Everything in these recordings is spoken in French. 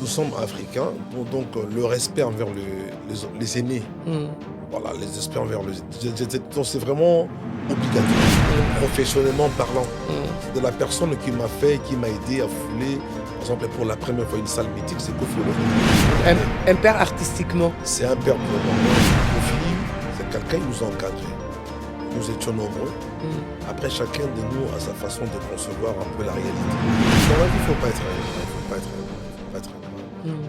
nous sommes africains, donc le respect envers les aînés, Mm. voilà, les respect envers donc c'est vraiment obligatoire, professionnellement parlant. Mm. De la personne qui m'a aidé à fouler, par exemple pour la première fois une salle mythique, c'est Kofi Olomide. Un père artistiquement. C'est un père pour moi. Kofi, c'est quelqu'un qui nous a encadrés. Nous étions nombreux. Mm. Après, chacun de nous a sa façon de concevoir un peu la réalité. Dans la vie, il ne faut pas être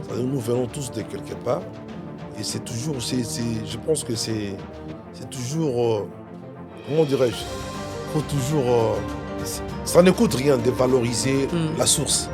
C'est-à-dire, nous venons tous de quelque part. Et c'est toujours, je pense que c'est toujours, comment dirais-je, faut toujours, ça ne coûte rien de valoriser la source.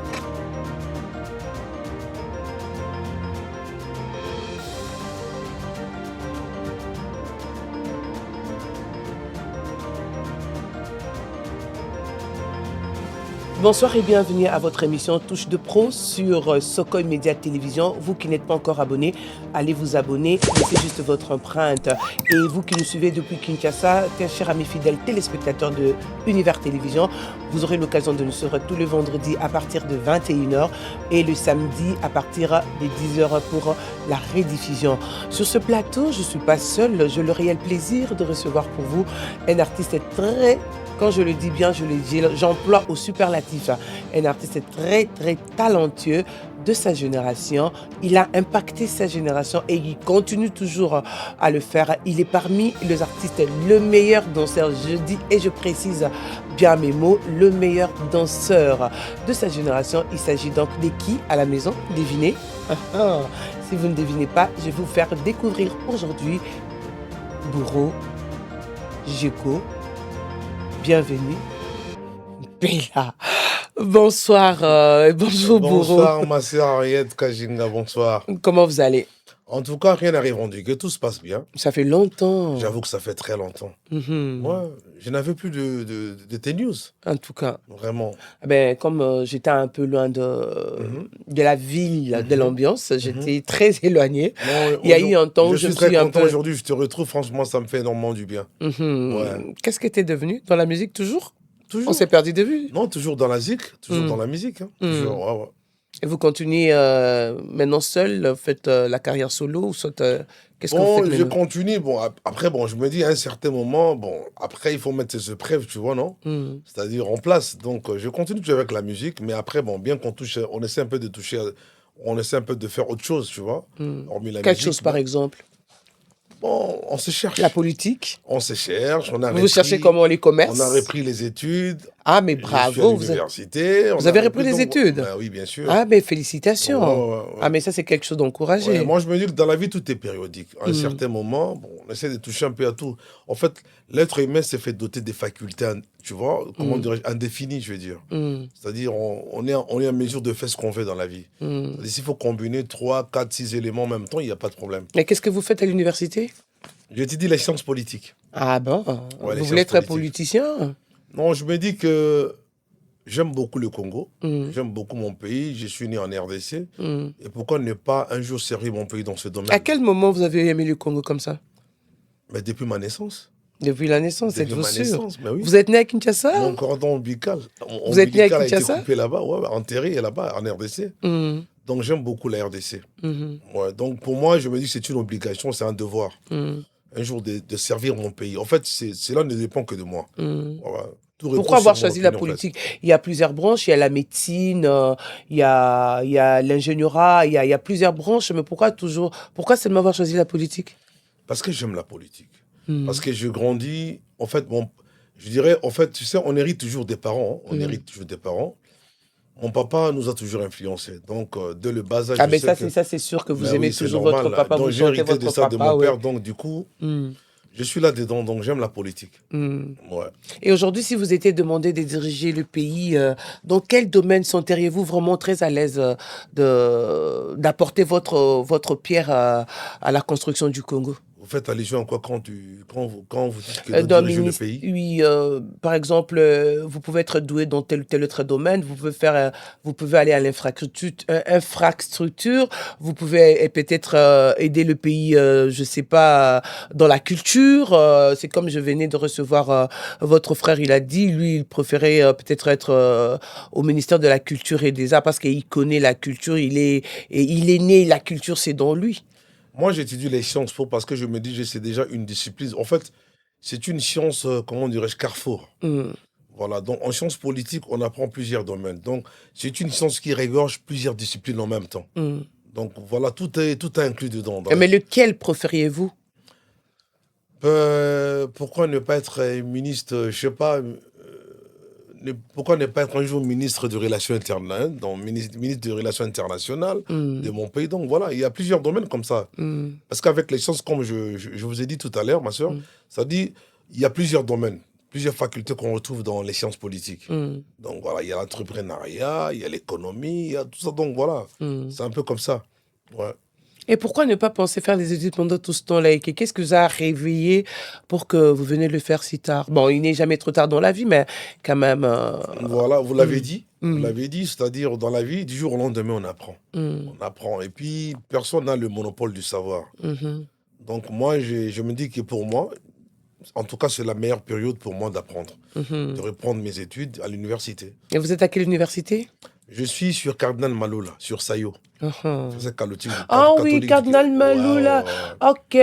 Bonsoir et bienvenue à votre émission Touche de Pro sur Sokoy Média Télévision. Vous qui n'êtes pas encore abonné, allez vous abonner, laissez juste votre empreinte. Et vous qui nous suivez depuis Kinshasa, chers amis fidèles téléspectateurs de Univers Télévision, vous aurez l'occasion de nous suivre tous les vendredis à partir de 21h et le samedi à partir de 10h pour la rediffusion. Sur ce plateau, je ne suis pas seule, j'ai le réel plaisir de recevoir pour vous un artiste très... Quand je le dis bien, je le dis, j'emploie au superlatif. Un artiste très, très talentueux de sa génération. Il a impacté sa génération et il continue toujours à le faire. Il est parmi les artistes le meilleur danseur, je dis et je précise bien mes mots, le meilleur danseur de sa génération. Il s'agit donc de qui à la maison? Devinez. Si vous ne devinez pas, je vais vous faire découvrir aujourd'hui Bourreau Djeko. Bienvenue, Bella. Bonsoir, bonjour Bourreau. Bonsoir ma sœur Ariette Kajinga, bonsoir. Comment vous allez? En tout cas, rien n'arrive rendu, que tout se passe bien. Ça fait longtemps. J'avoue que ça fait très longtemps. Moi, je n'avais plus de tes news. En tout cas. Vraiment. Ben, comme j'étais un peu loin de la ville, de l'ambiance, j'étais très éloigné. Il y a eu un temps où je me suis un peu... Aujourd'hui, je te retrouve, franchement, ça me fait énormément du bien. Ouais. Qu'est-ce que tu es devenu dans la musique toujours? Toujours. On s'est perdu de vue? Non, toujours dans la musique, toujours dans la musique. Hein. Toujours, ouais. Et vous continuez maintenant seul, vous faites la carrière solo ou soit qu'est-ce que vous faites maintenant? Je continue. Bon, après, je me dis à un certain moment, après, il faut mettre ses preuves, tu vois, non? C'est-à-dire en place. Donc, je continue toujours avec la musique, mais après, bien qu'on touche, on essaie un peu de toucher, on essaie un peu de faire autre chose, tu vois, hormis la Quelle musique. chose, par exemple? On se cherche. La politique? On se cherche. Vous cherchez comment les commerces? On a repris les études. Ah, mais bravo. Je suis à l'université. Vous avez repris les études? Oui, bien sûr. Ah, mais félicitations. Ouais. Ah, mais ça, c'est quelque chose d'encouragé. Ouais, moi, je me dis que dans la vie, tout est périodique. À un certain moment, on essaie de toucher un peu à tout. En fait, l'être humain s'est fait doter des facultés, tu vois, comment dirais-je, indéfinies, je veux dire. C'est-à-dire, on est en mesure de faire ce qu'on veut dans la vie. C'est-à-dire, s'il faut combiner 3, 4, 6 éléments en même temps, il n'y a pas de problème. Et qu'est-ce que vous faites à l'université? Je t'ai dit les sciences politiques. Ah bon? Ouais, vous voulez être politicien? Non, je me dis que j'aime beaucoup le Congo, j'aime beaucoup mon pays, je suis né en RDC. Et pourquoi ne pas un jour servir mon pays dans ce domaine? À quel moment vous avez aimé le Congo comme ça? Mais depuis ma naissance. Depuis la naissance, êtes-vous sûr? Oui. Vous êtes né à Kinshasa? Mon cordon ombilical. Vous êtes né à Kinshasa? A été coupé là-bas, enterré là-bas en RDC. Donc j'aime beaucoup la RDC. Ouais, donc pour moi, je me dis que c'est une obligation, c'est un devoir. Un jour de servir mon pays. En fait, cela ne dépend que de moi. Voilà. Pourquoi avoir choisi la politique? Il y a plusieurs branches, il y a la médecine, il y a l'ingénierat, il y a plusieurs branches, mais pourquoi seulement avoir choisi la politique? Parce que j'aime la politique. Parce que je grandis, en fait, je dirais, en fait, tu sais, on hérite toujours des parents. On hérite toujours des parents. Mon papa nous a toujours influencés. Donc, dès le bas âge... Ah, mais ça, c'est sûr que vous aimez toujours votre papa, donc, vous j'ai hérité de ça de mon père, ouais. donc du coup, je suis là-dedans, donc j'aime la politique. Ouais. Et aujourd'hui, si vous étiez demandé de diriger le pays, dans quel domaine sentiriez-vous vraiment très à l'aise d'apporter votre pierre à la construction du Congo? Vous faites allusion à quoi quand vous dites que de diriger le pays? Oui, par exemple, vous pouvez être doué dans tel ou tel autre domaine, vous pouvez aller à infrastructure, vous pouvez peut-être aider le pays, je sais pas, dans la culture. C'est comme je venais de recevoir votre frère, il a dit, lui, il préférait peut-être être au ministère de la Culture et des Arts parce qu'il connaît la culture, il est né, la culture, c'est dans lui. Moi, j'étudie les sciences po parce que je me dis que c'est déjà une discipline. En fait, c'est une science, comment dirais-je, carrefour. Mm, Voilà, donc en sciences politiques, on apprend plusieurs domaines. Donc, c'est une science qui regorge plusieurs disciplines en même temps. mm. Donc, voilà, tout est inclus dedans. Mais lequel préfériez-vous? Pourquoi ne pas être ministre, je sais pas, pourquoi ne pas être un jour ministre de Relations internationales, donc ministre de Relations internationales de Mm, mon pays. Donc voilà, il y a plusieurs domaines comme ça. mm, Parce qu'avec les sciences, comme je vous ai dit tout à l'heure, ma soeur, mm, ça dit, il y a plusieurs domaines, plusieurs facultés qu'on retrouve dans les sciences politiques. mm, Donc voilà, il y a l'entrepreneuriat, il y a l'économie, il y a tout ça. Donc voilà, mm. c'est un peu comme ça. Ouais. Et pourquoi ne pas penser faire des études pendant tout ce temps-là? Et qu'est-ce que vous a réveillé pour que vous venez le faire si tard? Bon, il n'est jamais trop tard dans la vie, mais quand même. Voilà, vous l'avez Mm, dit. Vous mm, l'avez dit, c'est-à-dire dans la vie, du jour au lendemain, on apprend. mm, On apprend. Et puis, personne n'a le monopole du savoir. mhm, Donc moi, je me dis que pour moi, en tout cas, c'est la meilleure période pour moi d'apprendre, de mhm. reprendre mes études à l'université. Et vous êtes à quelle université? Je suis sur Cardinal Malo, là, sur Sayo. Mhm. C'est catholique, Ah oui, catholique du... Cardinal Ouais, Malou, là. ouais, Ok,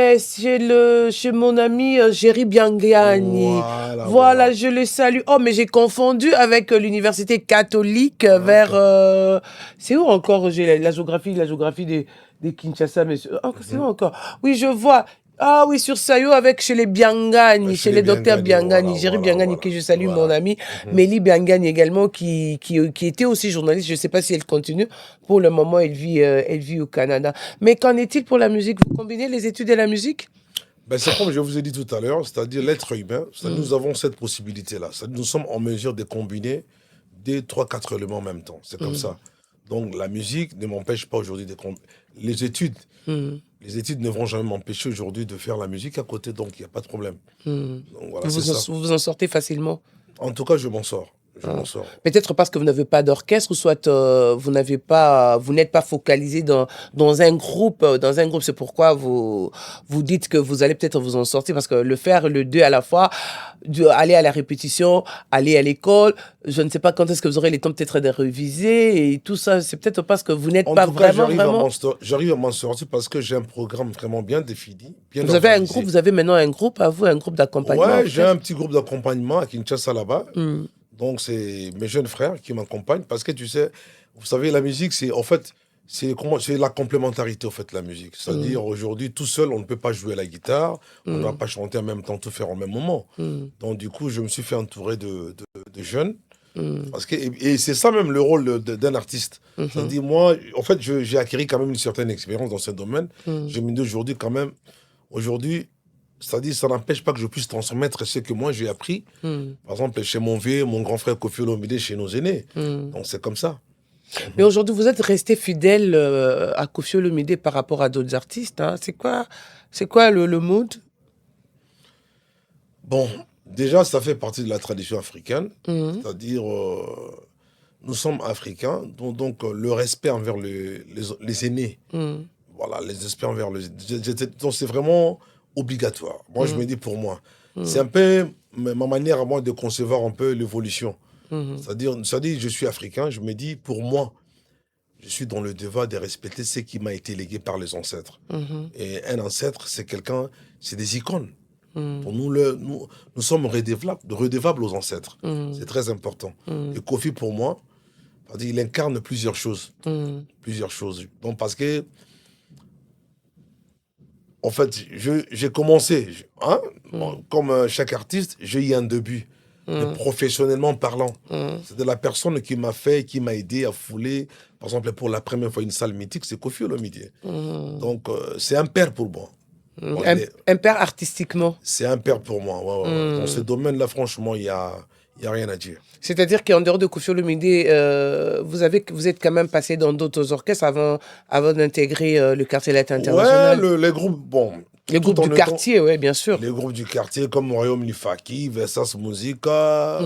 chez mon ami Jerry ouais. Biangiani. Voilà, Voilà, voilà. je le salue. Oh, mais j'ai confondu avec l'université catholique vers... D'accord. c'est où encore j'ai la géographie des Kinshasa, mais c'est où Mhm. encore? Oui, je vois. Ah oui, sur Sayo avec chez les Biangani, Chez chez les les bien docteurs gagnés, voilà, Biangani, Jerry voilà, Biangani, que voilà. je salue, mon Voilà. ami. Mhm. Mélie Biangani également, qui était aussi journaliste. Je ne sais pas si elle continue. Pour le moment, elle vit au Canada. Mais qu'en est-il pour la musique? Vous combinez les études et la musique? Ben, c'est comme je vous ai dit tout à l'heure, c'est-à-dire l'être humain, Mm, nous avons cette possibilité-là. Nous sommes en mesure de combiner deux, trois, quatre éléments en même temps. C'est comme mm, ça. Donc la musique ne m'empêche pas aujourd'hui de les études. mm, Les études ne vont jamais m'empêcher aujourd'hui de faire la musique à côté, donc il n'y a pas de problème. mm. Donc voilà, c'est ça. Vous vous en sortez facilement? En tout cas, je m'en sors. Je Ah. m'en sors. Peut-être parce que vous n'avez pas d'orchestre ou soit vous n'êtes pas focalisé dans un groupe. Dans un groupe, c'est pourquoi vous dites que vous allez peut-être vous en sortir parce que le faire le deux à la fois, aller à la répétition, aller à l'école, je ne sais pas quand est-ce que vous aurez le temps peut-être de réviser et tout ça. C'est peut-être parce que vous n'êtes En pas tout cas, vraiment. j'arrive à m'en sortir parce que j'ai un programme vraiment bien défini, bien Vous avez un groupe, organisé. vous avez maintenant un groupe à vous, un groupe d'accompagnement Ouais, j'ai un orchestre. petit groupe d'accompagnement à Kinshasa là-bas. Hmm, Donc, c'est mes jeunes frères qui m'accompagnent parce que tu sais, vous savez, la musique, c'est en fait, c'est la complémentarité, en fait, la musique. hmm, C'est-à-dire, aujourd'hui, tout seul, on ne peut pas jouer la guitare, on ne va hmm, pas chanter en même temps, tout faire en même moment. hmm, Donc, du coup, je me suis fait entourer de jeunes. hmm, Parce que, et c'est ça même le rôle d'un artiste. mhm, C'est-à-dire, moi, en fait, j'ai acquis quand même une certaine expérience dans ce domaine. hmm, Je me dis aujourd'hui, quand même, aujourd'hui, c'est-à-dire, ça n'empêche pas que je puisse transmettre ce que moi j'ai appris. hmm, Par exemple, chez mon vieux, mon grand frère Kofi Olomide, chez nos aînés. hmm. Donc, c'est comme ça. Mais Mhm. aujourd'hui, vous êtes resté fidèle à Koffi Olomide par rapport à d'autres artistes. Hein. C'est quoi le mood? Bon, déjà, ça fait partie de la tradition africaine. Mhm, C'est-à-dire, nous sommes africains, donc, le respect envers les aînés. mhm, Voilà, les respect envers donc, c'est vraiment obligatoire. Moi, je me mhm, dis pour moi. C'est mhm, un peu ma manière à moi de concevoir un peu l'évolution. mhm, C'est-à-dire, je suis africain, je me dis, pour moi, je suis dans le devoir de respecter ce qui m'a été légué par les ancêtres. mhm, Et un ancêtre, c'est quelqu'un, c'est des icônes. mhm, Pour nous, nous sommes redevables aux ancêtres. mhm, C'est très important. mhm, Et Kofi, pour moi, il incarne plusieurs choses. mhm, Plusieurs choses. Donc, parce que, en fait, j'ai commencé, hein, mhm, bon, comme chaque artiste, j'ai eu un début. Mais mhm, professionnellement parlant, mhm, c'est de la personne qui m'a fait, qui m'a aidé à fouler, par exemple, pour la première fois, une salle mythique, c'est Kofi Olomide. mhm, Donc, c'est un père pour moi. mhm. Bon, Un père artistiquement. c'est un père pour moi. Ouais, ouais, ouais. Dans ce Mhm. domaine-là, franchement, il y a rien à dire. C'est-à-dire qu'en dehors de Koffi Olomide, vous êtes quand même passé dans d'autres orchestres avant d'intégrer le quartier latin Ouais, international. les groupes, bon, Les groupes du quartier, oui, bien sûr. Les groupes du quartier comme Royaume Lifaki, Versace Musica.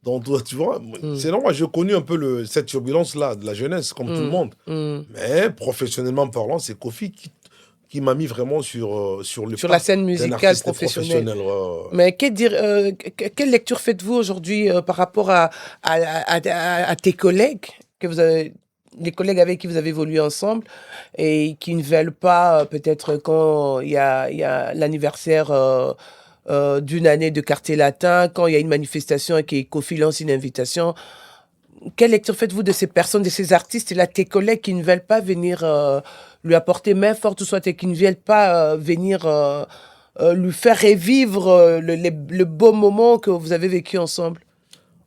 Donc, tu vois, c'est normal, j'ai connu un peu cette turbulence-là de la jeunesse, comme tout le monde. Mais professionnellement parlant, c'est Kofi qui m'a mis vraiment sur la scène musicale professionnelle. Mais quelle lecture faites-vous aujourd'hui par rapport à tes collègues les collègues avec qui vous avez évolué ensemble et qui ne veulent pas, peut-être quand il y a l'anniversaire d'une année de Quartier Latin, quand il y a une manifestation et que Kofi lance une invitation. Quelle lecture faites-vous de ces personnes, de ces artistes-là, tes collègues qui ne veulent pas venir lui apporter main forte, ou soit qui ne veulent pas venir lui faire revivre le beau moment que vous avez vécu ensemble?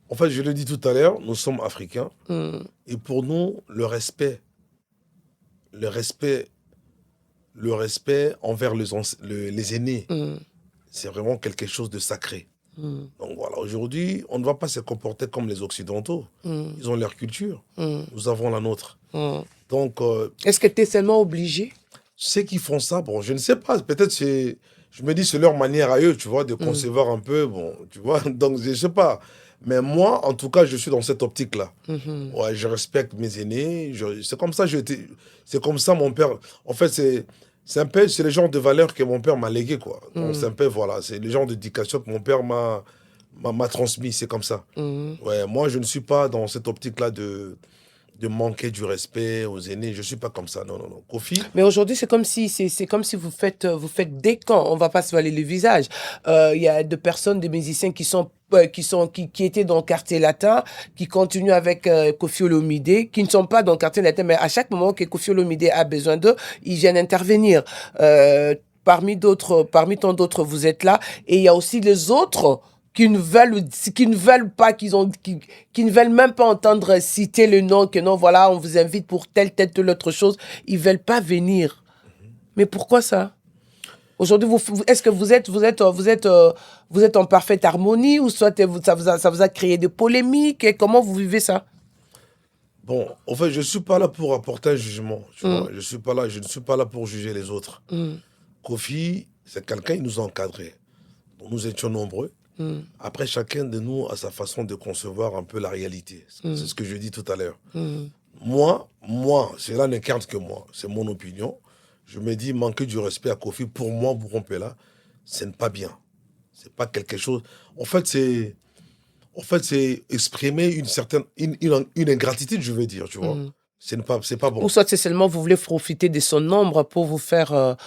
En fait, je l'ai dit tout à l'heure, nous sommes africains. Et pour nous, le respect envers les aînés, c'est vraiment quelque chose de sacré. Donc voilà, aujourd'hui, on ne va pas se comporter comme les Occidentaux. Ils ont leur culture, nous avons la nôtre. Donc, est-ce que tu es seulement obligé? Ceux qui font ça, bon, je ne sais pas, peut-être je me dis c'est leur manière à eux, tu vois, de concevoir un peu, bon, tu vois, donc je ne sais pas. Mais moi, en tout cas, je suis dans cette optique-là. Ouais, je respecte mes aînés. C'est comme ça, c'est comme ça mon père. En fait, c'est le genre de valeurs que mon père m'a légué, quoi. Donc, c'est un peu, voilà, c'est le genre d'éducation que mon père m'a transmis. C'est comme ça. Ouais, moi, je ne suis pas dans cette optique-là de manquer du respect aux aînés. Je ne suis pas comme ça. Non, non, non. Kofi. Mais aujourd'hui, c'est comme si vous faites des camps. On ne va pas se voiler le visage. Il y a des personnes, des musiciens qui étaient dans le Quartier Latin, qui continuent avec Koffi Olomide, qui ne sont pas dans le Quartier Latin, mais à chaque moment que Koffi Olomide a besoin d'eux, ils viennent intervenir. Parmi tant d'autres, vous êtes là. Et il y a aussi les autres qui ne veulent pas, qui ne veulent même pas entendre citer le nom, que non, voilà, on vous invite pour telle autre chose. Ils veulent pas venir. Mais pourquoi ça? Aujourd'hui, est-ce que vous êtes en parfaite harmonie, ou soit ça vous a créé des polémiques, et comment vous vivez ça? Bon, en fait, je ne suis pas là pour apporter un jugement. Tu vois, je ne suis pas là pour juger les autres. Kofi, c'est quelqu'un qui nous a encadrés. Nous étions nombreux. Après, chacun de nous a sa façon de concevoir un peu la réalité. C'est ce que je dis tout à l'heure. Moi, cela n'incarne que moi. C'est mon opinion. Je me dis, manquer du respect à Kofi, pour moi, Bourrompela, ce n'est pas bien. C'est pas quelque chose... En fait, c'est exprimer une ingratitude, je veux dire, tu vois. C'est pas bon. Ou soit c'est seulement vous voulez profiter de son nombre pour vous faire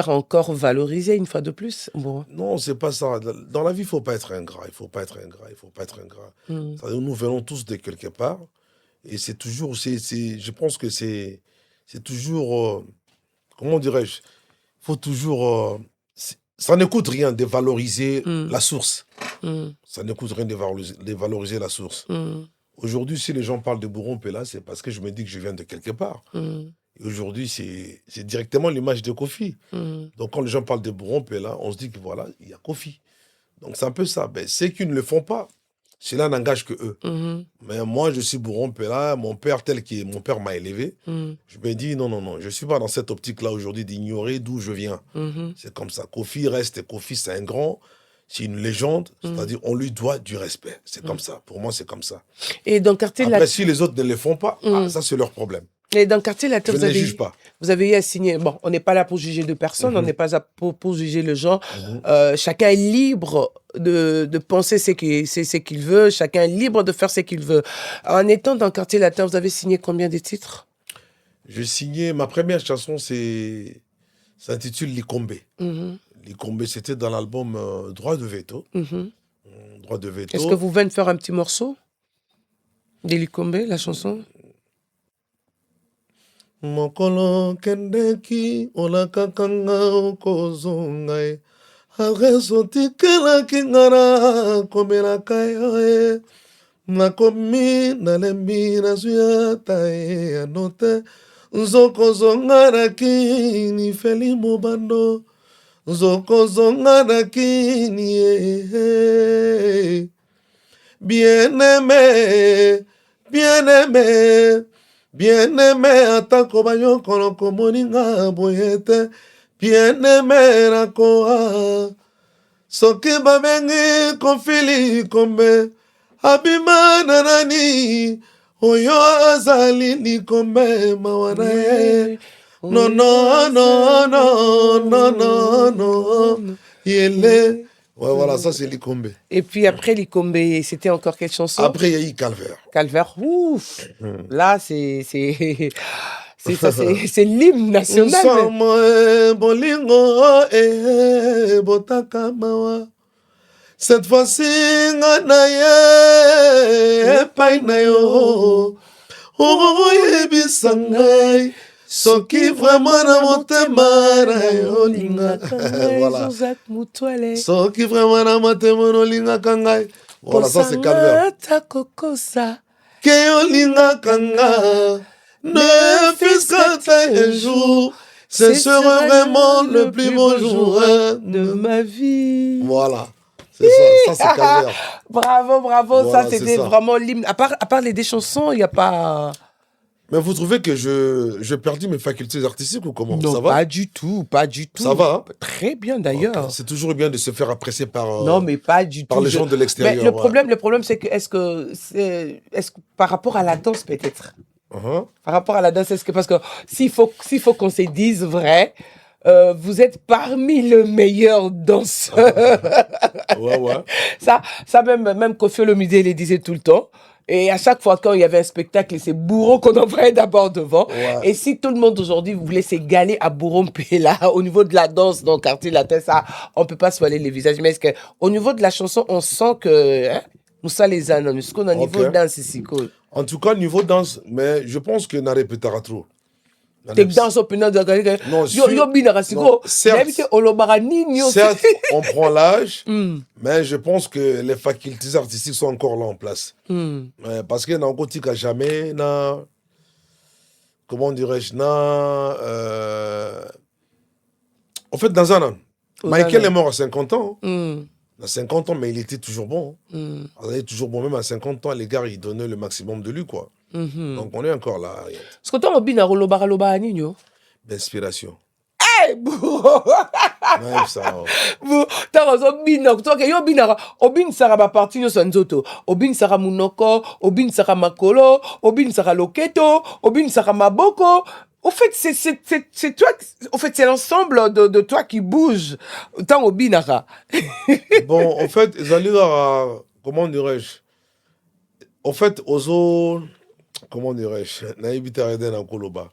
encore valoriser une fois de plus. Bon. Non, c'est pas ça. Dans la vie, il faut pas être ingrat. Nous venons tous de quelque part. Et c'est toujours... je pense que c'est toujours... comment dirais-je? Il faut toujours... ça ne coûte rien de valoriser la source. Ça ne coûte rien de valoriser la source. Aujourd'hui, si les gens parlent de Bourrompela, c'est parce que je me dis que je viens de quelque part. Et aujourd'hui, c'est directement l'image de Kofi. Donc, quand les gens parlent de Bourrompela, on se dit que voilà, il y a Kofi. Donc, c'est un peu ça. Ben, ceux qui ne le font pas, cela n'engage que eux. Mais moi, je suis Bourrompela, mon père mon père m'a élevé. Je me dis, non, je ne suis pas dans cette optique-là aujourd'hui d'ignorer d'où je viens. C'est comme ça. Kofi, c'est un grand... C'est une légende, c'est-à-dire on lui doit du respect. C'est comme ça. Pour moi, c'est comme ça. Et dans le Quartier Latin... Après, si les autres ne le font pas, ça, c'est leur problème. Et dans le Quartier Latin, je ne les juge pas. Vous avez eu à signer... Bon, on n'est pas là pour juger de personne, on n'est pas là pour juger le genre. Chacun est libre de penser ce qu'il veut, chacun est libre de faire ce qu'il veut. En étant dans le Quartier Latin, vous avez signé combien de titres? J'ai signé... Ma première chanson, s'intitule Likombe. Likombe, c'était dans l'album Droit de Veto. Droit de Veto. Est-ce que vous venez faire un petit morceau de Likombe, la chanson? Mokolo kendeki olakakanga okozongai aresoti kingara komela kaya nakomi nalembi nazuya tae anote nzokozonga kini feli mobando nzokozonga kini bien-aimé bien-aimé atako bayokolo komoninga boyete bien-aimé nakoa soki babengi konfili kombe abima na nani oyo azali likombe mawa na ye non non non non non non non yele. Ouais, voilà, ça c'est Likombe. Et puis après Likombe, c'était encore quelle chanson? Après, il y a eu Calvaire. Calvaire, ouf. Là, c'est ça, c'est l'hymne national. Cette fois-ci, nganaye epai na yo oyebisangai soki vraiment na motema na yo lingaka ngai. Voilà. Soki vraiment na motema no lingaka ngai. Voilà, ça c'est Calvaire. Ke yo lingaka nga ne fût-ce qu'un jour, ce serait vraiment le plus beau jour de ma vie. Voilà. C'est ça c'est Calvaire. Bravo, voilà, ça c'était vraiment l'hymne. À part les deux chansons, il n'y a pas... Mais vous trouvez que j'ai perdu mes facultés artistiques ou comment? Non, ça va? Pas du tout. Ça va hein? Très bien d'ailleurs. Okay. C'est toujours bien de se faire apprécier par... non, mais pas du par tout. les gens de l'extérieur. Mais le problème c'est que, est-ce que par rapport à la danse peut-être Par rapport à la danse, est-ce que... Parce que s'il faut qu'on se dise vrai... vous êtes parmi les meilleurs danseurs. Ouais. Ça même Koffi Olomide le disait tout le temps. Et à chaque fois quand il y avait un spectacle, c'est Bourreau qu'on envoyait d'abord devant. Ouais. Et si tout le monde aujourd'hui voulait s'égaler à Bourreau là, au niveau de la danse dans le quartier latin, ça, on peut pas se voiler les visages. Mais est-ce que au niveau de la chanson, on sent que Moussa les anonymes, ce qu'on a niveau danse ici, cool. En tout cas, niveau danse, mais je pense que n'a répétera trop. T'es dans son pénal de non, certes, on prend l'âge, mais je pense que les facultés artistiques sont encore là en place. Parce que dans le côté qu'à jamais, comment dirais-je, en fait, dans un an, Michael est mort à 50 ans. À 50 ans, mais il était toujours bon. Il était toujours bon, même à 50 ans, les gars, ils donnaient le maximum de lui, quoi. Donc on est encore là. Est-ce que tu as d'inspiration. Hey, bro! Ça. Bro, t'as raison, bino. Toi, que yo binara, obin sara ba parti yo sanzoto, obin sara munoko, obin sara makolo, obin sara loketo, obin sara maboko. Au fait, c'est toi. Au fait, c'est l'ensemble de toi qui bouge. Tant au binara. Bon, en fait, comment dirais-je? En fait, ozo, comment dirais-je? Naïbita Reden en Koloba.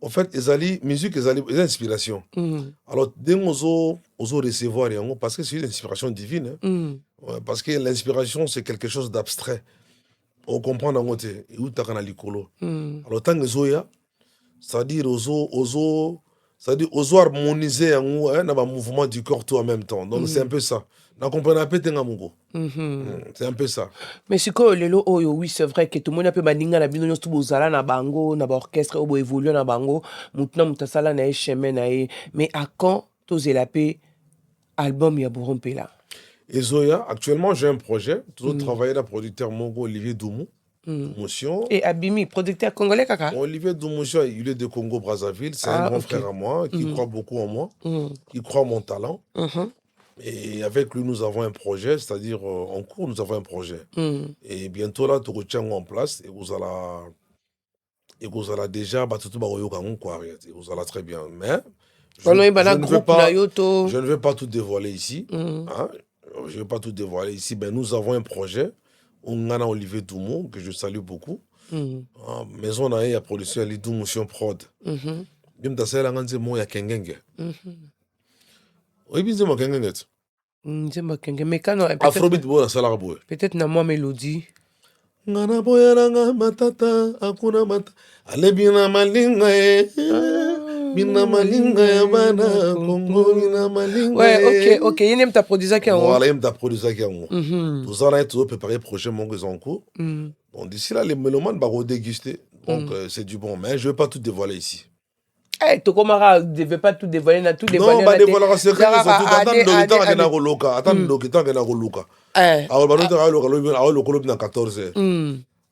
En fait, musique, les inspirations. Alors, dès qu'on oso recevoir, parce que c'est une inspiration divine. Ouais, parce que l'inspiration, c'est quelque chose d'abstrait. On comprend dans côté. Et où t'as quand l'icolo. Alors, tant que zoya, c'est-à-dire oso harmoniser un mouvement du corps tout en même temps. Donc, c'est un peu ça. C'est un peu ça. Mais c'est que lelo oyo oui c'est vrai que tout le monde a peu baninga na bino nyonso bozala na bango na ba orchestre obo évoluer na bango mutna mutasala na chemin na e mais à quand tozela pe album ya Borompela. Et Zoya, actuellement j'ai un projet, toujours travailler avec le producteur Mongo Olivier Doumou. Motion. Et Abimi, producteur congolais kaka. Olivier Doumou, il est de Congo Brazzaville, c'est un grand frère à moi qui croit beaucoup en moi, qui croit en mon talent. Et avec lui, nous avons un projet, c'est-à-dire en cours, nous avons un projet. Et bientôt là, tout retient en place et vous allez déjà, vous allez très bien. Mais je ne vais pas tout dévoiler ici. Hein? Je ne vais pas tout dévoiler ici. Ben, nous avons un projet. On a Olivier Doumou, que je salue beaucoup. Maison a la production de Doumou Prod. Je me suis dit, il y a Kengenge. Oui, bien, Kengenge. Afrobeat bo na sala boy. Peut-être na moi mélodie. Ngana boya nga matata akuna mata. Ale bina malinga bina malinga ya bana Congo bina malinga. Ouais, OK, il aime ta producer qui en haut. Voilà, il aime ta producer qui en haut. Tout ça là tout préparer projet mon en cours. Bon d'ici là les mélomanes va redéguster. Donc c'est du bon mais je vais pas tout dévoiler ici. Eh, Tokomara ne devait pas tout dévoiler, n'a tout dévoilé. Non, pas dévoiler, c'est que surtout attends le temps que na 14.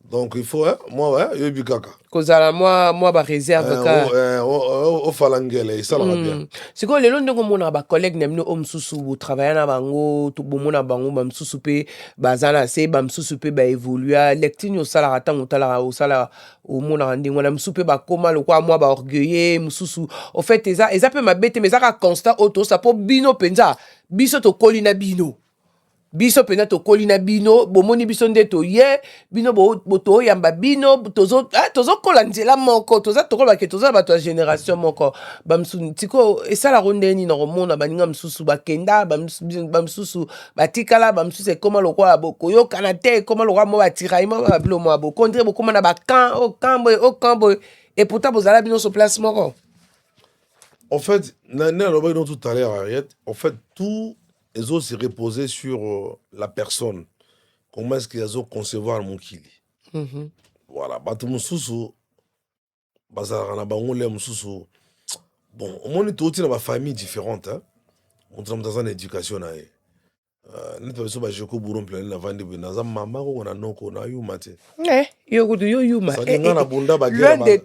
Donc il faut, hein, moi, ouais, yobi kaka. Kozala moi ba réserve ka. Au falangele, ça la bien. C'est quoi les longs mona ba collègue nemno om susu bu travailler na bango to bomona bango bam susu pe bazana se bam susu pe ba évoluer lectine au sala ratango tala au sala au mona randi ngona musu pe ba koma lo kwa moi ba orgueilleux mususu au fait eza pe mabete mais ça constant auto ça po bino penza biso to kolina bino. Biso pena to kolina bino bomoni biso nde to ye bino bo to yamba bino tozo kola nzela moko toza tokola ke toza ba to génération moko bamsu tiko et ça la ronde ni no mona baninga msusu bakenda bamsusu batikala bamsusu koma lokwa boko yo kanate koma lokwa mo batira ima ba blo mo abo contre bokoma na ba camp au camp et pourtant bozala bino sur place moko. En fait nana lo ba no tout à l'heure Ariette, en fait tout les autres se reposer sur la personne. Comment est-ce qu'ils ont concevoir mon kili. Voilà. Batu mususu, bazara na bangole mususu. Bon, on est tous dans ma famille différente. Hein. On est dans une éducation. Nous sommes pas joko buron plein la vendre benaza mama ko na noko na yuma te. Yo yuma. Na bunda bagera. L'un de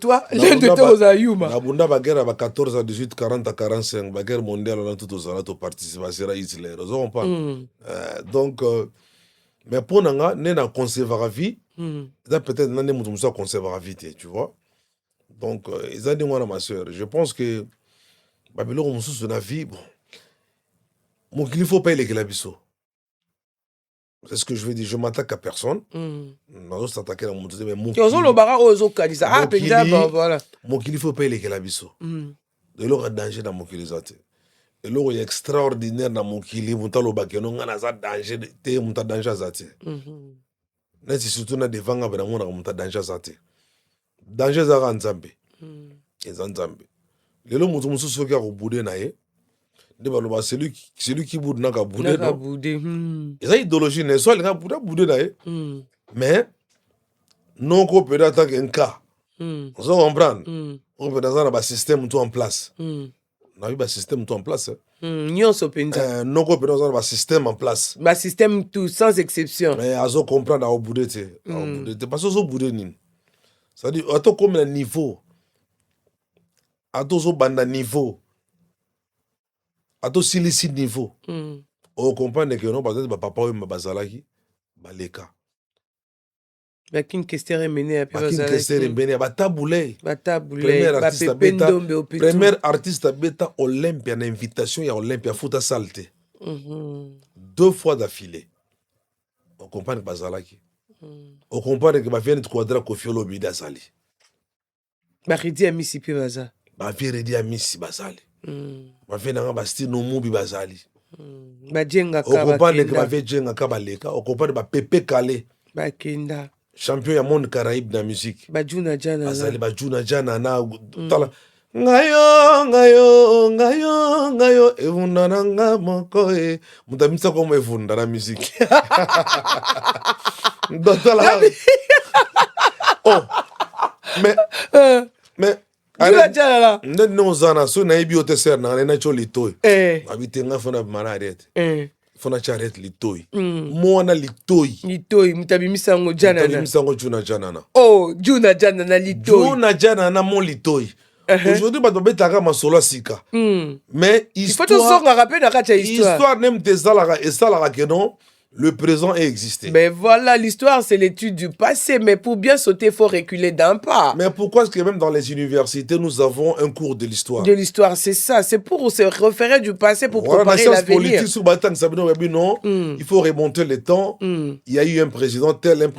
toi aux yuma. Na bunda bagera ba 14 à 18 40 à 45 bagera mondial dans tout aux to participation à Hitler. On parle. Donc mais pour nanga né na conserver vie, ça peut-être nane mutu musa conserver vie, tu vois. Donc ils ont dit moi ma sœur, je pense que babelo musu na vie bon. Mon qu'il faut pas les glabiso. C'est ce que je veux dire. Je m'attaque à personne. Non, s'attaquer à mon tour. Mais mon qu'il faut pas les glabiso. De l'or danger dans mon kilisate. De l'or est extraordinaire dans mon kili. Mon talo bakeno ngana za danger. Te mon ta danger zate. N'est surtout na devant ngaba mon ta danger zate. Danger za nzambe. Nzambe. Le lo mutu musu soki ko boudé na ye. Celui qui boude n'a qu'à bouder. Et ça, idéologie, n'est pas le bouder. Mais, non, qu'on peut être un cas. On se comprend. On peut avoir un système tout en place. On a eu un système tout en place. Non, qu'on peut avoir un système en place. Un système tout, sans exception. Mais, à ce comprendre, à bouder. Parce que ce bouder, c'est-à-dire, à tout comme un niveau. À tout ce banda niveau. À tout si niveau. On comprend que non, parce que papa ou ma bazalaki, baleka. Bakin question mené à Bakin question mené à bataboulé. Premier artiste bêta Olympia, une invitation à Olympia, foot à salté. 2 fois d'affilée. On comprend que bazalaki. On comprend que ma vient de quadra kofiolo bida sali. Baridi a mis si peu baza. Ma vient à missi basali. Ma fille n'a pas style no mubi bazali. Bajenga ka. On comprend que ma fille jenga ka baleka. On comprend que Pepe Kale. Bakenda. Champion ya monde Caraïbe dans la musique. Bajuna jana. Bazali bajuna jana na tala. Ngayo. Evunda nanga moko e. Mutamisa comme evunda na musique. Dotala. Oh. Mais Nde nozana so na ibi oteser na na choli toy. Abitenga fona mara arete. Fona charete litoi. Mwana litoi. Litoi mutabimisa ngo jana na. Mutabimisa ngo juna jana na. Oh, juna jana na litoi. Juna jana na mon litoi. Aujourd'hui ba betaka masolo sika. Mais histoire. Il faut tout ça rappeler na kacha histoire. Histoire nem tezala et sala que non. Le présent est existé. Mais voilà, l'histoire, c'est l'étude du passé. Mais pour bien sauter, il faut reculer d'un pas. Mais pourquoi est-ce que même dans les universités, nous avons un cours de l'histoire? De l'histoire, c'est ça. C'est pour se référer du passé pour préparer l'avenir. Non, il faut remonter le temps. Il y a eu un président tel.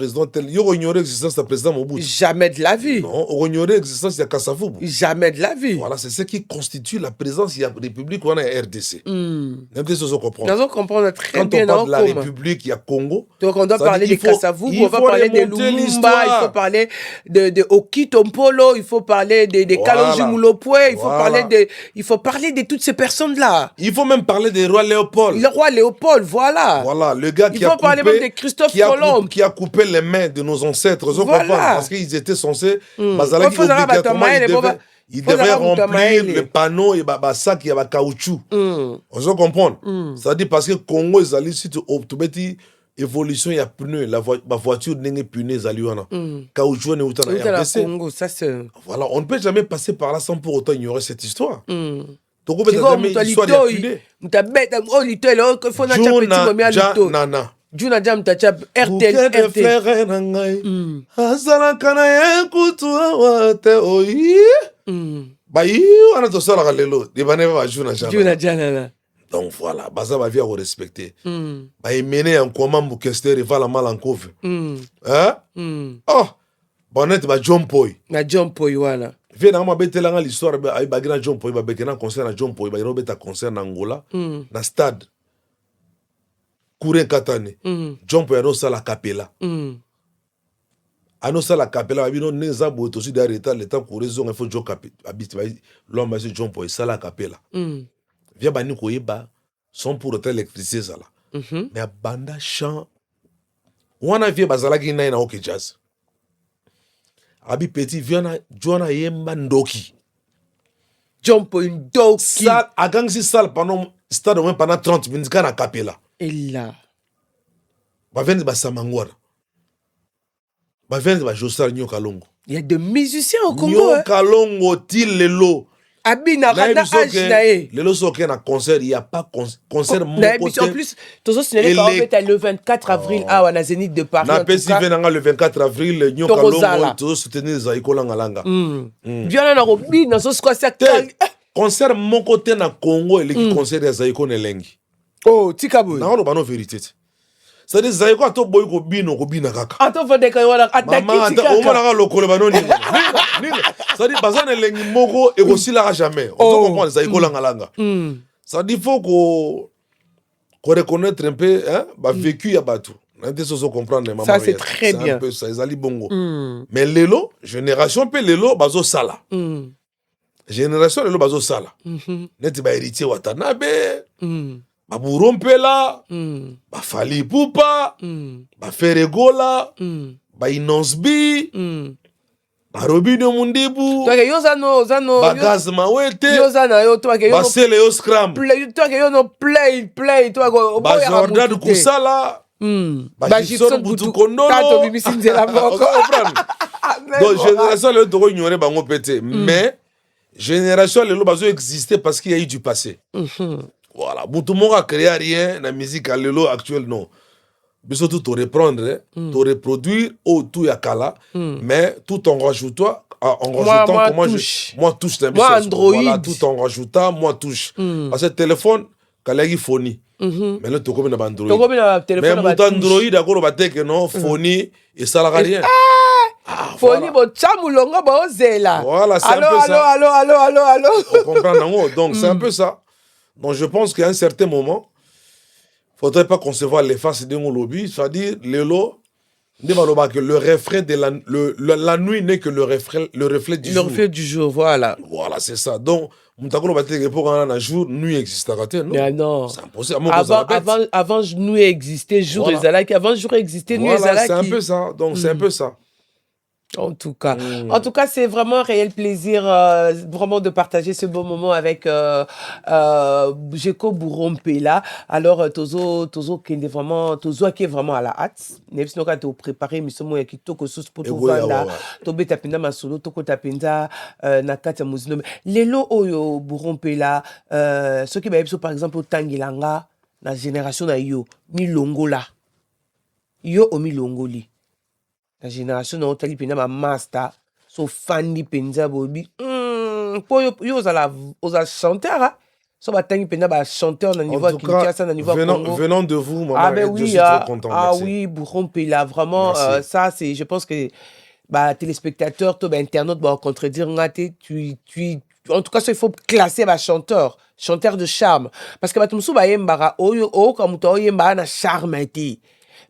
Il y a ignoré l'existence du président Mobutu. Jamais de la vie. Non, on ignoré l'existence de Kassafoubou. Jamais de la vie. Voilà, c'est ce qui constitue la présence de la République ou la RDC. Même si on comprend. Nous comprenons très bien. Quand on parle de la République, il y a Congo. Donc on doit parler des Kassavoubou, on va parler de Lumumba, il faut parler de Okitompolo, il faut parler de Kalonji Moulopoué, il faut parler de toutes ces personnes-là. Il faut même parler des rois Léopold. Le roi Léopold, voilà. Voilà, le gars qui a coupé... Il faut parler même de Christophe Colomb. Qui a coupé les mains de nos ancêtres. Voilà. Parce qu'ils étaient censés... Il devait remplir le panneau et le sac et caoutchouc. On se comprend. C'est-à-dire parce que Congo, si tu évolution il y a pneu la voiture n'est pneu zaliwana caoutchouc n'est autant Congo ça c'est voilà on ne peut jamais passer par là sans pour autant ignorer cette histoire donc on jamais histoire de pneu mutabeta oh litelo ko fona cha petit momi alito nana Juna jam tacha RTL frère nangai azala kana yekutu wate oyi bayi wana to sala lelo de bane ba juna jana donc voilà baza ba via respecter ba emene en comment Bukester va la mal en couve hein oh bonnet ba John Poy wana vie na ma betela nga l'histoire ba bagina John Poy ba bekena concert na John Poy ba robeta concert na Angola na stade Kouré Katane John Poy no sala capella ano sala capella babino neza boto si d'arrêter le temps Kouré zonga faut John capella habite l'homme c'est John Poy sala capella via bani koyeba son pour autant électricité zala mais banda chant wana vie bazala ki na OK jazz abi petit viana Jona yemba ndoki John Poy ndoki sal agangsi sal pendant stade au moins pendant 30 minutes kana capella et là ba vendre ba samangwara ba vendre ba Josar Nyokalongo il y a des musiciens au Congo Nyokalongo til lelo abina rada ajnae lelo soké na concert il y a pas concert mon côté en plus tozo signaler quand fait le 24 avril à na Zénith de Paris na pesi venanga le 24 avril Nyokalongo tozo soutenir Zaiko Langa bien na robi na so quoi ça concert mon côté na Congo et le concert ya Zaiko Nelengi oh tikaboy na ono vérité ça dit Zaiko ato boy ko bina kaka ato fode ka wala ataki tika o mona ka lokolo banoni ni ça dit bazana lengi moko et aussi là jamais on doit comprendre Zaiko Langa ça dit faut ko reconnaître un peu hein ba vécu ya batu na te so comprendre maman ça c'est très bien un peu ça ezali bongo mais lelo génération pe lelo bazo sala génération lelo bazo sala net ba héritier watanabe ba burompela ba fali pupa ba feregola ba inosbi ba robino mundibu toi que yo zano ba gaz mawete yo zana yo toi que yo ba sele yo scram toi que yo no play toi que ba Jordan Kusala ba Gibson Butu Kondolo tato bimisi nzela moko donc génération le to ignorer bango pété mais génération lelo bazo exister parce qu'il y a eu du passé voilà Butu moko a créé rien la musique à lelo actuelle non biso tout reprendre tout reproduire au tout yakala mais tout en rajoutant comment moi touche moi Android voilà tout en rajoutant moi touche parce que téléphone kalagi phony mais le toko na Android mais mon Android d'accord ba teke non phony et ça la rien phony bo chamulongo ba ozela voilà c'est un peu ça allô on comprend non donc c'est un peu ça donc je pense qu'à un certain moment faudrait pas concevoir les faces d'un lobby c'est-à-dire lelo que le reflet de la nuit n'est que le reflet du jour. Le reflet du jour, voilà. Voilà, c'est ça. Donc, pour un jour, nuit existe. Non. C'est impossible. Avant nuit existait, jour ezalaki. Avant jour existait, nuit ezalaki. C'est un peu ça. Donc, c'est un peu ça. En tout cas, c'est vraiment un réel plaisir vraiment de partager ce beau moment avec Jeko Burompela. Alors Tozo qui est vraiment à la hâte. Nebisno ka to préparer misomo ya kitoko sus pour to vanda. To beta penda masolo to ko tapenda na kati ya muzino. Lelo oyo Burompela ceux qui ba biso par exemple Tangilanga na génération na yo milongola. Yo o milongoli. La génération na otali pena ma master so fandi penza bobi po yo oza chanteur so batangi pena ba chanteur na niveau Kinshasa na niveau Congo venant de vous maman je suis trop content oui Burompela vraiment ça c'est je pense que téléspectateurs to internautes ba contredire ngate tu en tout cas ça il faut classer chanteur de charme parce que batumsu ba yembara oyo comme to yemba na charme été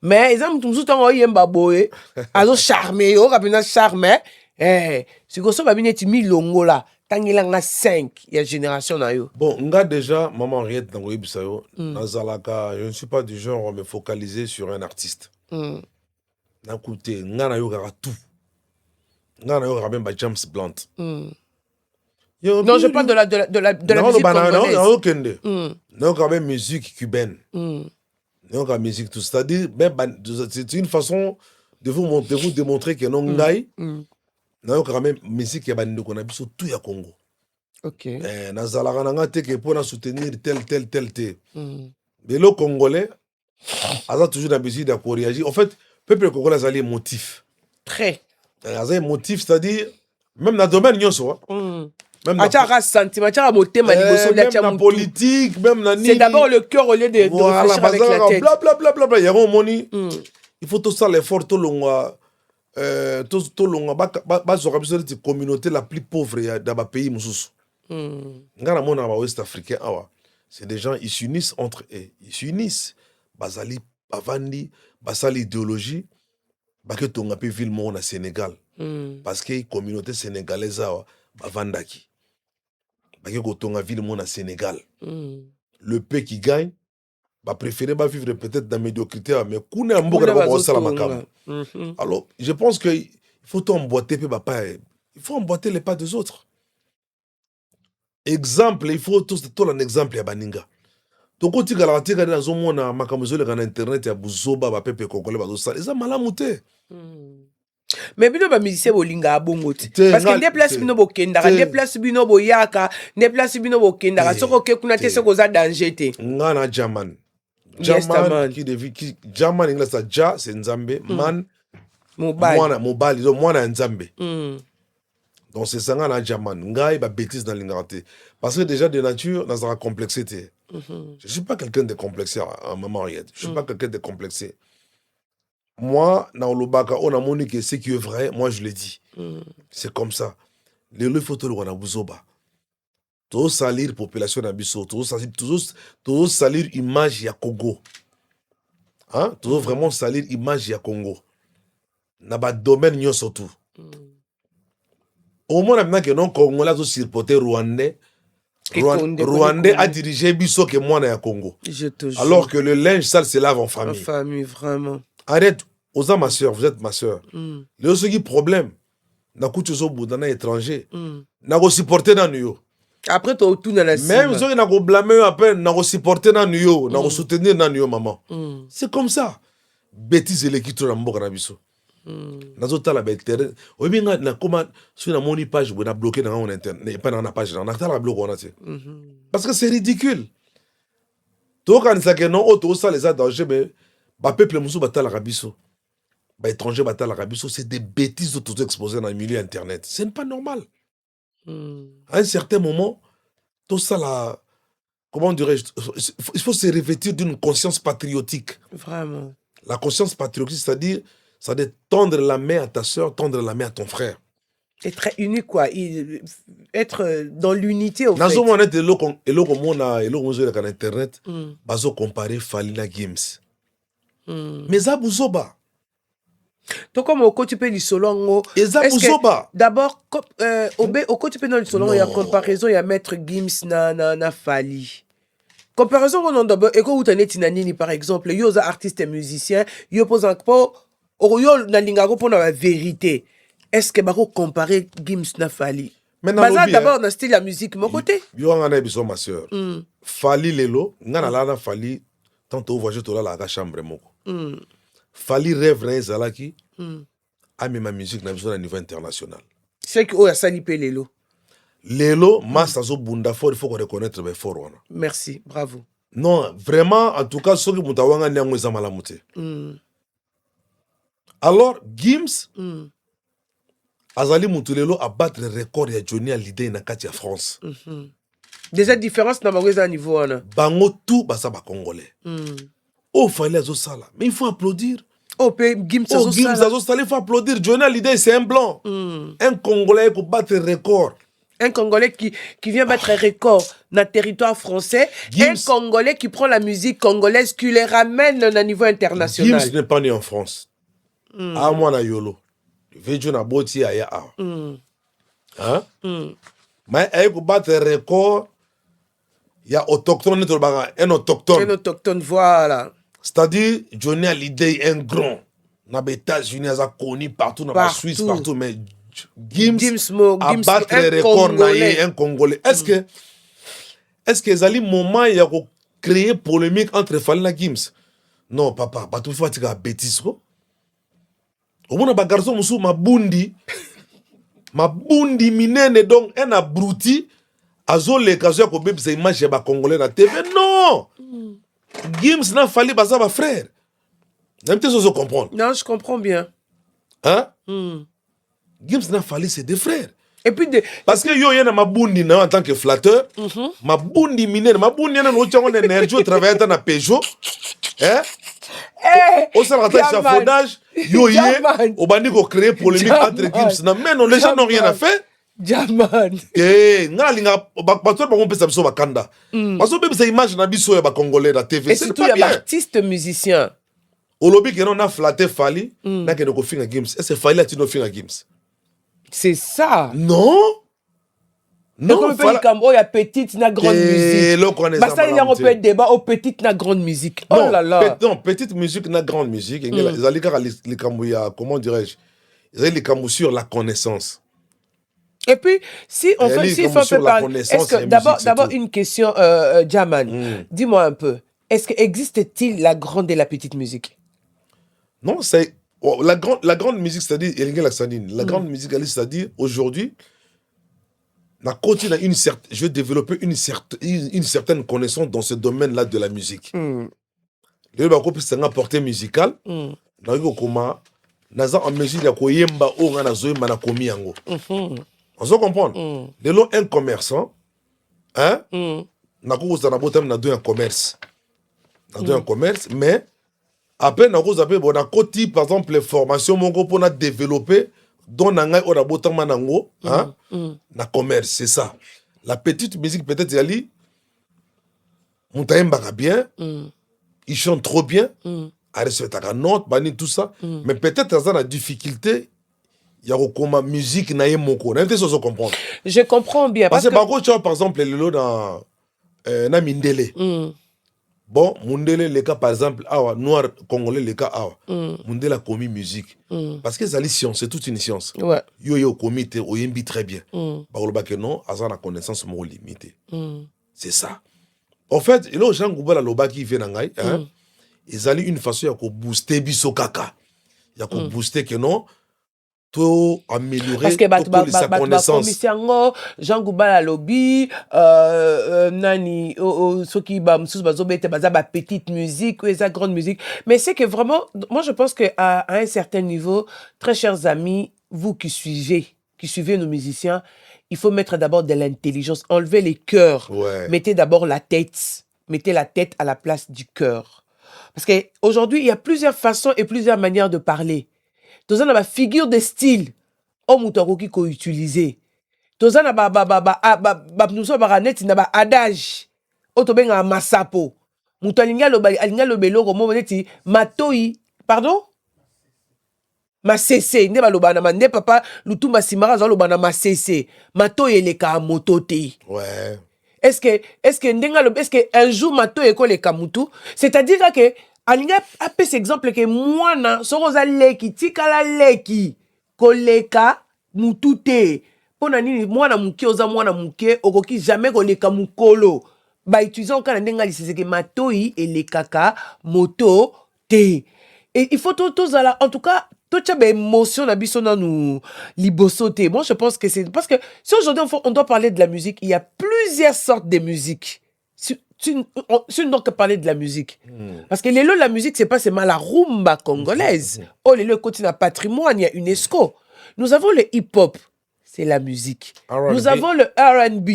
mais exemple tout le temps yemba boye azo charmer yo kapena charmer c'est que ça va bien être milongo là tangilanga 5 il y a génération na yo bon nga déjà maman Henriette dans Ibisayo nazalaka je ne suis pas du genre à me focaliser sur un artiste na côté nga na yo kaka tout nga na yo kaka même ba James Blunt non je parle de la musique congolaise non quand même musique cubaine Donc la musique tout, c'est-à-dire c'est une façon de vous démontrer que non ngai na quand même musique ya bandi qu'on a biso tout ya Congo. OK. Nazalaka nanga te que pour soutenir tel te. Mais le Congolais a toujours la musique de réagir. En fait, peuple congolais a les motifs. Très. Un motif, c'est-à-dire même dans le domaine nyonso. Même la politique, même dans c'est d'abord le cœur au lieu de réfléchir avec la tête. Blablabla, il y a un moni. Il faut tout ça l'effort tout longa la communauté la plus pauvre dans le pays mususu. Ngana mona ba ouest africain awa. C'est des gens ils s'unissent entre eux. Ils s'unissent. Bazali bavandi, basali idéologie. Bake tonga pe ville mo na Sénégal. Parce que communauté sénégalaise awa bavandaki. Bake ko tonga ville mo na Sénégal. Le peu qui gagne va préférer vivre peut-être dans la médiocrité, mais qu'on a un bon alors, je pense qu'il faut emboîter, il faut emboîter les pas des autres. Exemple, il faut tout un exemple à Baninga. Donc, quand tu as dit que dans un monde, à Internet, il y a Bouzoba, il y a Pepe Congolais, ils sont malamoutés. Mais bino ba musicien bolinga bongo ti parce que des places bino bokendaka des places bino boyaka des places bino bokendaka soko ke kuna te soko za danger te ngana Jaman qui Jaman ingla sa ja c'est Nzambe man mobile donc mwana Nzambe donc c'est ça ngana Jaman ngai ba bêtise dans l'ingarte parce que déjà de nature dans sa complexité je suis pas quelqu'un de complexé à maman Riette je suis pas quelqu'un de complexé. Moi, dans le Baka, on a montré que ce qui est vrai, moi je le dis. C'est comme ça. Le photo, on a bouzoba. Tout salir population d'abisso, tout salir image ya Congo. Hein? Tout vraiment salir image ya Congo. N'a pas domaine nyo surtout. Au moins, maintenant que non Congolais tout surpoté Rwandais. Rwandais a dirigé bisso que moi na Congo. Alors que le linge sale se lave en famille. En famille, vraiment. Arrête, osa ma soeur, vous êtes ma soeur. Le seul problème, na kutuzo boudana étranger, na go supporter na nuyo. Après toi tout dans la même ceux qui na go blâmer après na go supporter na nuyo, na go soutenir na nuyo maman. C'est comme ça. Bêtise les qui trop na mboka na biso. Nazo tala betere. Obi nga na comment sur na moni page bo na bloquer dans on internet, pas dans la page na tala bloquer on a c'est. Parce que c'est ridicule. To kan sa que non auto ça les a danger mais ba peuple musu batala rabiso ba étranger batala rabiso c'est des bêtises de tout exposer dans le milieu internet c'est pas normal. À un certain moment tout ça là comment dirais-je il faut se revêtir d'une conscience patriotique vraiment la conscience patriotique c'est-à-dire ça doit tendre la main à ta soeur tendre la main à ton frère être uni quoi être dans l'unité au fait nazo mona te eloko mona eloko zo na internet bazo comparer Falina Gims. Mais ça bouzoba. Donc comme au côté du solongo. Et ça bouzoba. D'abord au côté dans le solongo il y a comparaison il y a maître Gims na Fali. Comparaison on d'abord et quand vous tenez tinanini par exemple yo za artiste et musicien yo pose un po yo na lingago pour la vérité. Est-ce que bako comparer Gims na Fali? Maintenant d'abord dans style la musique mon côté. Yo ngana biso ma sœur. Fali lelo ngana la na Fali tantôt voyage to la chambre moko. Fali rêve na ezalaki ami ma musique na biso na niveau international. C'est que oya sali pe lelo. Lelo massa zo bunda fort il faut qu'on reconnaître be fort wana. Merci, bravo. Non, vraiment en tout cas soki mutawanga nyango za malamute. Alors Gims azali mutulelo a battre le record ya Johnny Hallyday na kati ya France. Déjà différence na bagweza niveau wana. Bango tout basa ba congolais. Oh fallait azo sala. Mais il faut applaudir. Oh Gims azo sala, il faut applaudir. Johnny Hallyday c'est un blanc. Un congolais pour battre le record. Un Congolais qui vient battre un record dans le territoire français. Gims, un Congolais qui prend la musique congolaise, qui les ramène à un niveau international. Gims n'est pas né en France. Ah, moi, na yolo. Vejo na boti ya ya. Hein? Mais il faut battre un record. Il y a autochtone, un autochtone. Un autochtone, voilà. C'est-à-dire, Johnny Hallyday est un grand. Dans les États-Unis, il a connu partout, dans la Suisse, partout. Mais Gims a battre le record un Congolais. Est-ce que Zali moment il y a créé polémique entre Falina Gims? Non, papa, bato faut tika bêtise ko. Au moins ba garçon musu mabundi minene donc un abruti azo le kazo ko bebisa image ya ba congolais na TV. Non. Gims n'a fallu baza ba frère. Même tes oso comprendre. Non, je comprends bien. Hein? Gims n'a fallu c'est des frères. Et puis parce que yo yena mabundi na en tant que flatteur, mabundi minene, mabundi na no tchango énergie au travail na Peugeot. Hein? Au salaire d'achafaudage, yo yé, au bandi ko créer polémique entre Gims na mais non les gens n'ont rien à faire. Jaman. Nga linga bato ba kompesa biso bakanda. Parce que bebisa image na biso ya ba congolais na TV. Et surtout il y a artiste musicien. Olobi que non a flatté Fali, na que no ko finga Gims. Est-ce Fali a tino finga Gims? C'est ça. Non. Non, comme il y a petite na grande musique. Bah ça il y a un peu de débat au petite na grande musique. Oh là là. Non, petite musique na grande musique. Ils allaient car les camouya, comment dirais-je? Ils allaient les camou sur la connaissance. Et puis, si on fait, si on peut parler, est-ce que d'abord une question, Jaman, dis-moi un peu, est-ce que existe-t-il la grande et la petite musique? Non, c'est la grande musique, c'est-à-dire la grande musique, c'est-à-dire aujourd'hui, je vais développer une certaine connaissance dans ce domaine-là de la musique. Le bako c'est un portée musicale, naza en mesure ya koyemba o ngana zoyemba na komi yango. On se comprendre. De l'eau un commerçant, hein? Na ko za na botam na do un commerce. Na do un commerce, mais après na ko za pe bona koti par exemple les formations mongo pour na développer don na ngai o na botam nango, hein? Na commerce, c'est ça. La petite musique peut-être yali mutaimba bien, il chante trop bien, a respecté la note, bani tout ça, mais peut-être ça la difficulté. Il y a comme musique na yemoko. Comprendre. Je comprends bien. Parce que tu vois par exemple le lot dans na Mindele. Bon, Mundele le cas par exemple awa noir congolais le cas awa. Mundele a commis musique. Parce que c'est une science, c'est toute une science. Ouais. Yo commis te oyembi très bien. Ba que non, asa na connaissance mo limité. C'est ça. En fait, il y a gens goubala loba qui vient ngai, hein. Ils allaient une façon ya ko booster biso kaka. Ya ko booster que non améliorer parce que sa connaissance. Jean Goubala lobby nani ceux qui petite musique ou sa grande musique, mais c'est que vraiment moi je pense que à un certain niveau, très chers amis, vous qui suivez nos musiciens, il faut mettre d'abord de l'intelligence, enlever les cœurs, mettez d'abord la tête, mettez la tête à la place du cœur, parce que aujourd'hui il y a plusieurs façons et plusieurs manières de parler. Tozana ba figure de style o mutu akoki ko utiliser. Tozana nous sommes net na ba adage o to benga masapo. Mutu alinga lobelo ko mo neti matoi, pardon? Masese nde ba lobana mande papa lutumba simara za lobana masese. Matoi eleka moto te. Ouais. Est-ce que un jour matoi ekoleka mutu, c'est-à-dire que alinga apes exemple que mwana soroza leki tikala leki koleka mutute pona nini mwana muke oza mwana muke okoki jamais koleka mukolo ba utilisant kana ndenga lisezeke matoi elekaka moto te. Et il faut tozala en tout cas toute cette émotion na biso na nous libosoté. Moi je pense que c'est parce que si aujourd'hui on doit parler de la musique, il y a plusieurs sortes de musique. Si on doit parler de la musique. Parce que la musique, c'est pas seulement la rumba congolaise. Oh, le continent patrimoine, il y a UNESCO. Nous avons le hip-hop, c'est la musique. Nous avons le R&B,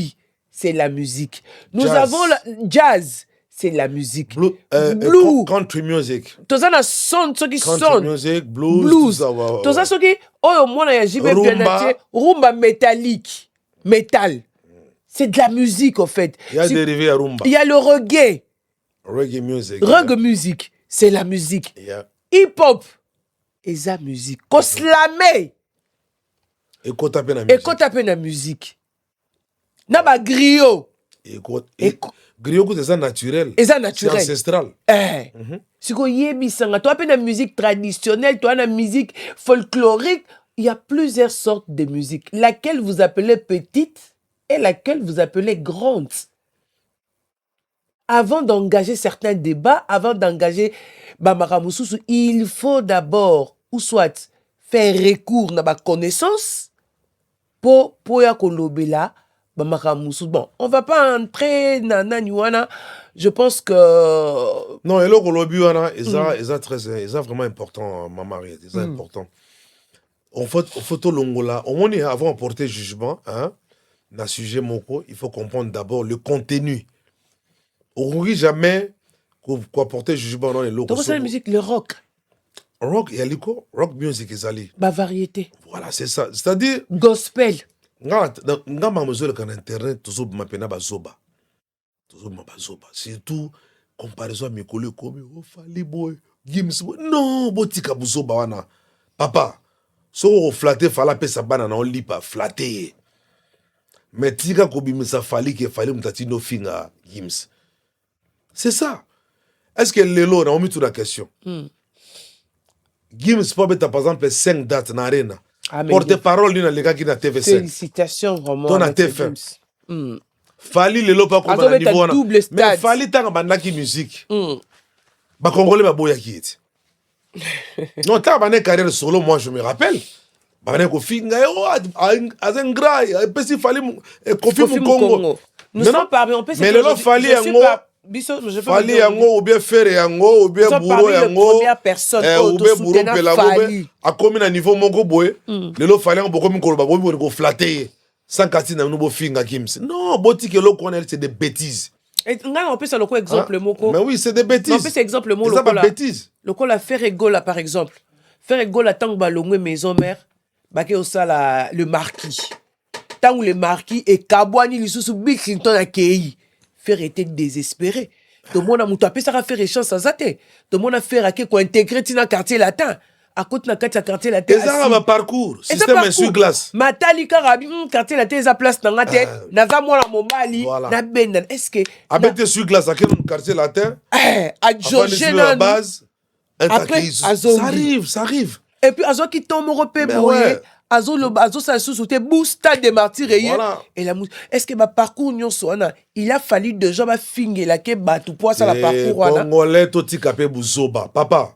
c'est la musique. Nous avons le jazz, c'est la musique. Blue. Country music. Tozana son, ceux qui country sont. music, blues. Tozana ceux qui, oh, moi, il y a JB Pianatier, rumba métallique, métal. C'est de la musique, en fait. Il y a dérivé à rumba. Il y a le reggae. Reggae music. Reggae music, c'est la musique. Hip-hop, et la musique. Koslame. Et qu'on tape la musique. Et qu'on tape la musique. Naba griot. Griot, c'est ça naturel. Et ça naturel. C'est ancestral. Si vous avez toi, la musique traditionnelle, toi, la musique folklorique, il y a plusieurs sortes de musique. Laquelle vous appelez petite et laquelle vous appelez grande. avant d'engager certains débats, avant d'engager Bamaramousou, il faut d'abord, ou soit faire recours à ma connaissance pour ya kolobela Bamaramousou. Bon, on va pas entrer dans Naniwana. Je pense que... Non, et là, Kolobiwana, ils sont vraiment important, ma mariée, ils sont important. En fait, photo longola, au moins, avant de porter jugement, hein, dans le sujet moko, il faut comprendre d'abord le contenu. On ne jamais quoi porter jugement dans les locaux. Donc, c'est la musique, le rock. Rock, il y a l'iko, rock music, ils allaient. Bah, variété. Voilà, c'est ça. C'est-à-dire. Gospel. Nga mamazole kan internet, toujours mapena bazoba. Toujours ma bazoba. Surtout, comparaison à mes collègues comme, oh, Fali boy, Gims boy. Non, botika buzoba wana. Papa. So on flatter fala pe sa banana on lit pas flatter. Mais tika ko bimisa fali ke fali mutati no finga Gims. C'est ça. Est-ce que lelo na on met toute la question. Gims peut mettre par exemple 5 dates na arena. Porte-parole ni na les gars qui na TV5. Félicitations vraiment. Ton a TV. Fali lelo pas comme na niveau na. Mais fali tanga bandaki musique. Ba congolais ba boya ki eti. Non, tu as une carrière solo, moi je me rappelle. Tu as un gras, il fallait Kofi Congo. Nous sommes parmi, on peut se mais le fallait ou bien faire yango ou bien bourreau yango. Première personne ou bien bourreau pelago. A combien à niveau mongo boy. Le fallait beaucoup mi koloba ko flatter. Sans casser na nouveau finga Gims. Non, boti que lo connaît c'est des bêtises. Et on peut ça le exemple moko. Mais oui, c'est des bêtises. On peut ça exemple moko. C'est pas bêtises. Le ko la faire égola par exemple. Faire égola tant ba longwe maison mère, ba ke osala le marquis. Tant où le marquis et kabwani lisusu Bill Clinton a kei. Faire était désespéré. Tout le monde a mutu apé ça faire échange sans zate. Tout le monde a fait ko intégrer dans quartier latin. À côté na quartier latin. Et ça va parcours, système essuie-glace. Matali karabi quartier latin eza place na ngate, naza mwana mobali na benda. Est-ce que abete essuie-glace à quel quartier latin? À Georges na base. Après ça arrive. Et puis azo qui tombe repé boye. Azo ça sous-souté boosta de martyrs et la est-ce que ma parcours nyon soana il a fallu de gens ba finge la ke batu pour ça la parcours wana congolais totika pe buzoba papa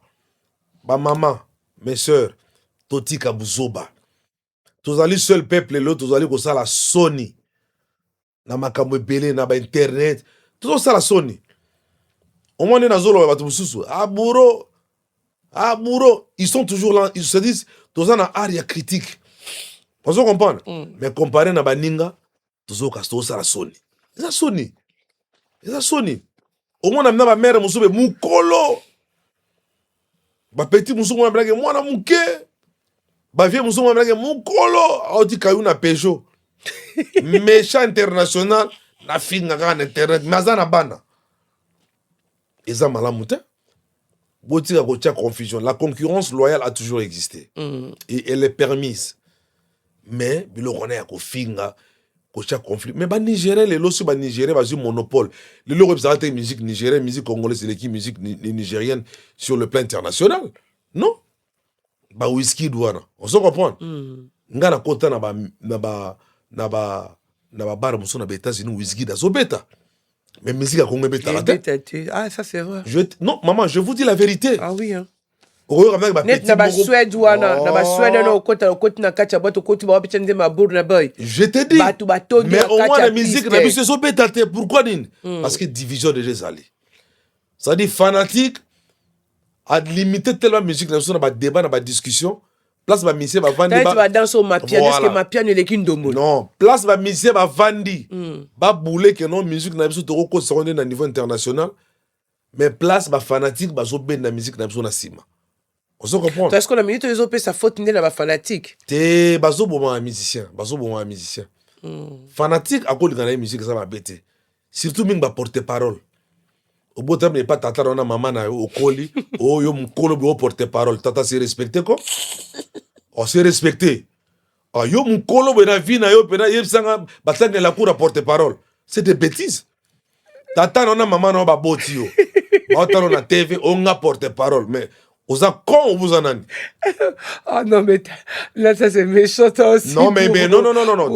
ba maman mes sœurs totika buzoba tozali seul peuple lo tozali ko sala soni na makambo ebele na ba internet tozo sala soni au moins na zolo ba tususu aburo ils sont toujours là ils se disent tozana aria critique. On se comprend. Mais comparé à Baninga, tout ça la Sony. C'est Sony. C'est Sony. Au moins, on a ma mère, Moussoube, Moukolo. Ma petit Moussoube, on a blagué, moi, on a mouké. Ma vieille Moussoube, on a blagué, Moukolo. On dit qu'il y a une pécho. Méchant international, la fille n'a pas internet. Mais ça n'a pas. Et ça, malamouté. Confusion. La concurrence loyale a toujours existé. Et elle est permise. Mais il y a un conflit. Mais les Nigériens, les Nigériens, ils ont un monopole. Les représentants de la musique nigérienne, la musique congolaise, c'est l'équipe musique nigérienne sur le plan international. Non. Bah whisky douana. On se comprend. Nga na kota na bar muso na États-Unis whisky da beta. Mais musique à Congo beta. Ah ça c'est vrai. Non maman, je vous dis la vérité. Ah oui hein. Je te dis, mais au moins la musique, pourquoi dit? Parce que division de les alliés. Ça dit fanatique, à limiter tellement la musique, dans un débat, dans la discussion, place ma musique, va vendre. Tu vas danser au mapia, est-ce que mapia ne l'est qu'une domo? Non, place ma musique, va vendre. Va bouler que non, musique, n'a pas de au niveau international, mais place ma fanatique, va zober la musique, n'a pas de cima. On se comprend. Est-ce qu'on a mis les opé sa faute n'est la fanatique? T'es bazo bon un musicien, fanatique à cause de la musique ça m'a bêté. Surtout même porte-parole. Au bout de temps pas tata on a maman na au coli, oh yo mon colo be porte-parole, tata c'est respecté quoi? On s'est respecté. Ah yo mon colo be na vie na yo pena yebsanga batanga la cour à porte-parole. C'est des bêtises. Tata on a maman na ba boti yo. Ba on a TV on a porte-parole mais Aux con ou vous en avez. Ah non, mais là, ça c'est méchant, toi aussi. Non, mais non.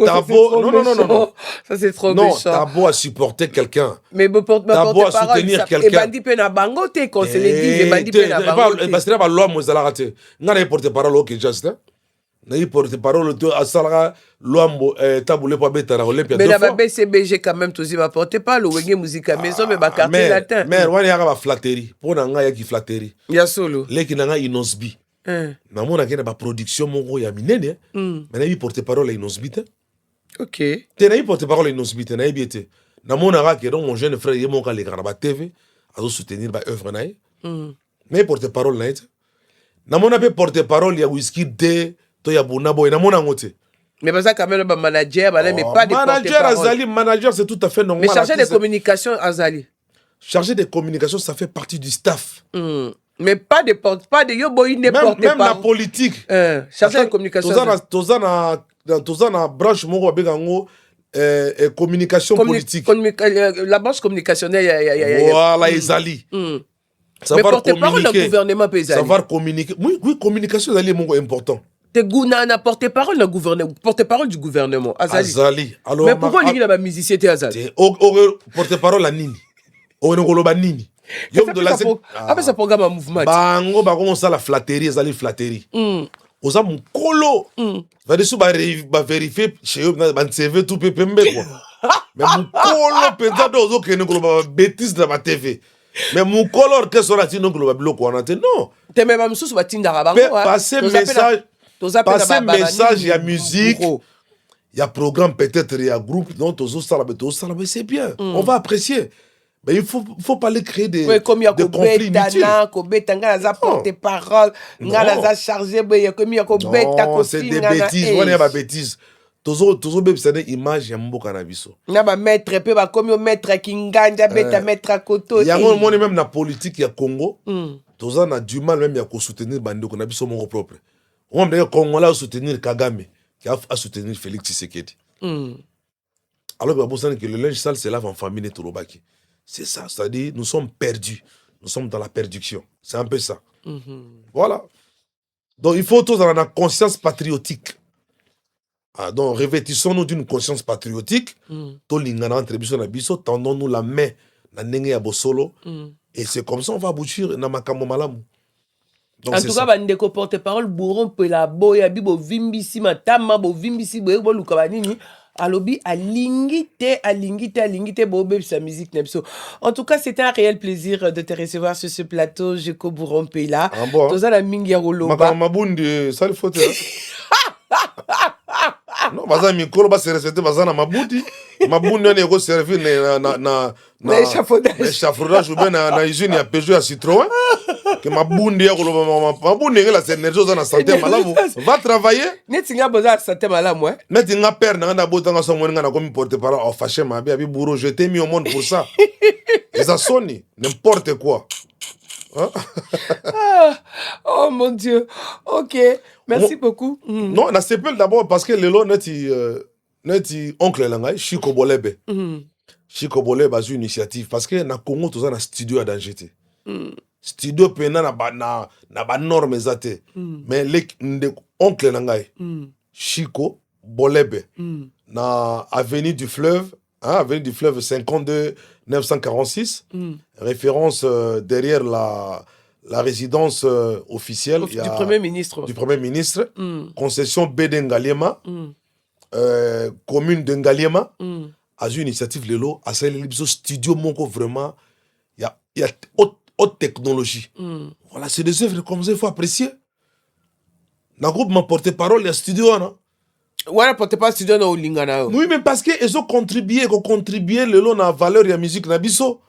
T'as beau. Non. Ça c'est trop méchant. Non, t'as beau à supporter quelqu'un. Mais t'as beau à soutenir quelqu'un. Et bandi pe na bango te, qu'on se le dit, et bandi pe na bango te. Parce que là, l'homme, vous allez rater. N'a pas porte-parole au Kinshasa, hein? N'a porte-parole à Salara, l'homme, taboulé pas bête à Olympia. Mais la BCBG quand même, tous va porter pas le wenge musique maison, mais ba quartier latin. Mais on y a la flatterie. Pour n'anga ya qui flatterie. Ya solo. Les qui n'anga inosbi. Na mona qui n'a pas production mon ya minene. Mais n'a pas porte-parole inosbi. Ok. T'es n'a porte-parole inosbi, t'es n'a bien. Na mona que donc mon jeune frère y mon les garaba TV à soutenir ba œuvre naï. Mais porte-parole naï. Na mona pe porte-parole ya whisky de to ya bonabo na mona ngote. Mais parce que quand même, manager, mais pas de manager Azali, manager c'est tout à fait normal. Mais chargé de communication Azali. Chargé de communication, ça fait partie du staff. Mais pas de yoboy ne porte même la politique. Chargé de communication. Tozana branche moko begango communication politique. La branche communicationnelle. Voilà, Azali. Mais porte-parole du gouvernement paysan. Savoir communiquer. Oui, communication Azali est important. Te gouna porte-parole du gouvernement, porte-parole du gouvernement. Azali. Alors, mais pourquoi il y a un musicien Azali? Porte-parole la nini. Ongoloba nini. Après ça programme un mouvement. Bango bango ça la flatterie, Azali flatterie. Oza mukolo. Va dessus ba vérifier chez eux ba CV tout pepembe quoi. Mais mukolo penza dozo ke ngoloba bêtise dans ma TV. Mais mon color que sera t-il non global bloc on attend non. Te même am sous batinda rabango. Passer message. Passer message, il y a musique, il y a programme peut-être, il y a groupe, non, mais c'est bien, on va apprécier. Mais il faut pas les créer des conflits inutiles. Porte-parole, chargé, non, c'est des bêtises, on est pas bêtises. Toujours même c'est une image yambo cannabiso. Na ba maître pe ba comme maître Kinganja beta maître Koto. Il y a même la politique ya Congo. Toujours on a du mal même à soutenir bando cannabiso mon propre. On va Congolais soutenir Kagame qui a soutenir Félix Tshisekedi. Alors que le linge sale c'est là en famille de Torobaki. C'est ça, c'est-à-dire nous sommes perdus. Nous sommes dans la perdition. C'est un peu ça. Voilà. Donc il faut tous avoir une conscience patriotique. Donc revêtissons-nous d'une conscience patriotique. Tendons-nous la main et c'est comme ça on va aboutir dans Makambo Malamu. Donc, en tout cas, bandeko porte-parole bourron pe la boya bibo vimbisi matama bo vimbisi bo ebo lukabanini alobi alingite bo be sa musique nepso. En tout cas, c'était un réel plaisir de te recevoir sur ce plateau Jeko bourron pe là. Toza la mingi ya roloba. Mabundi, ça le faut. Non, baza mikolo ba se respecter baza na mabuti. Mabundi on est servi na échafaudage ou bien na usine ya Peugeot ya Citroën. Que mabundi ya koloba mabundi ngela c'est énergie za na santé malamu. Va travailler. Netinga boza santé malamu hein. Netinga père na botanga so mwenga na comme porte-parole au fâché ma bi bourreau, je t'ai mis au monde pour ça. Et ça sonne n'importe quoi. Hein? Oh mon Dieu. Ok, merci beaucoup. Non, on a s'appelle d'abord parce que le lot n'est oncle Langai, Chiko Bolebe. Chiko Bolebe a une initiative parce que na Congo tout ça na studio à Dangete. Studio pena na ba norme zate. Mais les oncle Langai, Chiko Bolebe na avenue du Fleuve, avenue du Fleuve 52 946, référence derrière la résidence officielle du Premier ministre. Du Premier ministre, concession B d'Engaliema, commune d'Engaliema, a une initiative Lelo, à ce studio Monko vraiment, il y a haute technologie. Voilà, c'est des œuvres comme ça, il faut apprécier. Dans le groupe m'a porté parole, il y a studio, non? Voilà, porte-parole studio na Olingana. Oui, mais parce que ils ont contribué le lot na valeur et la musique na biso.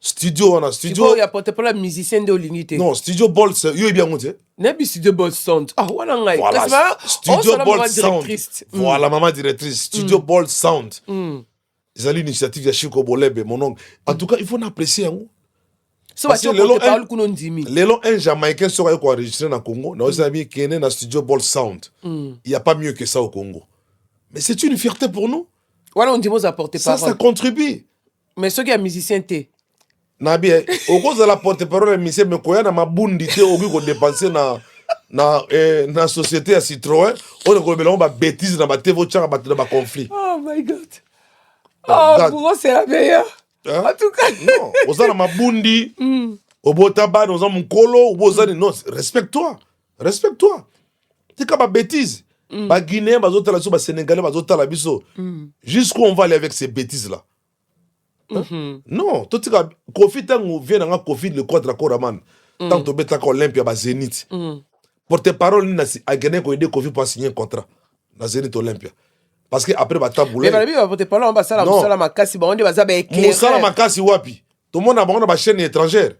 Studio on a studio. Il y a porte-parole musicien de Olingite. Non, studio Bolt, yo bien monté. Nabi studio Bolt Sound. Ah voilà ngai. Voilà, studio Bolt Sound. Voilà maman directrice, studio Bolt Sound. Ils ont l'initiative de Chiko Bolebe mon oncle. En tout cas, il faut apprécier hein. Parce que les longs un Jamaïcain sera enregistré dans le Congo. Nous avons mis qu'il y a un studio Bolt Sound. Il n'y a pas mieux que ça au Congo. Mais c'est une fierté pour nous. Voilà, on dit que ça contribue. Mais ceux qui sont musiciens, nabi au cause de la porte-parole monsieur me koya na mabundi te ogi ko dépenser na société à Citroën on ko bela on ba bêtise na ba tevo tchaka ba conflit. Oh my god. Oh, Bourreau, c'est la meilleure. Hein? En tout cas. Non, oza na mabundi obota ba oza mukolo oza non, respecte-toi. Respecte-toi. C'est comme ba bêtise. Ba Guinéen bazotala so ba Sénégalais bazotala biso. Jusqu'où on va aller avec ces bêtises là? Non, tout ce que Kofi tango vient dans Kofi le contre la Koraman. Tant que beta ko Olympia ba Zénith. Porte-parole ni a gagné ko aider Kofi pour signer un contrat na Zénith Olympia. Parce que après ba taboulé. Mais la porte-parole on va ça la makasi ba on dit ba za ba éclairé. Musala makasi wapi? Tout le monde a ba chaîne étrangère.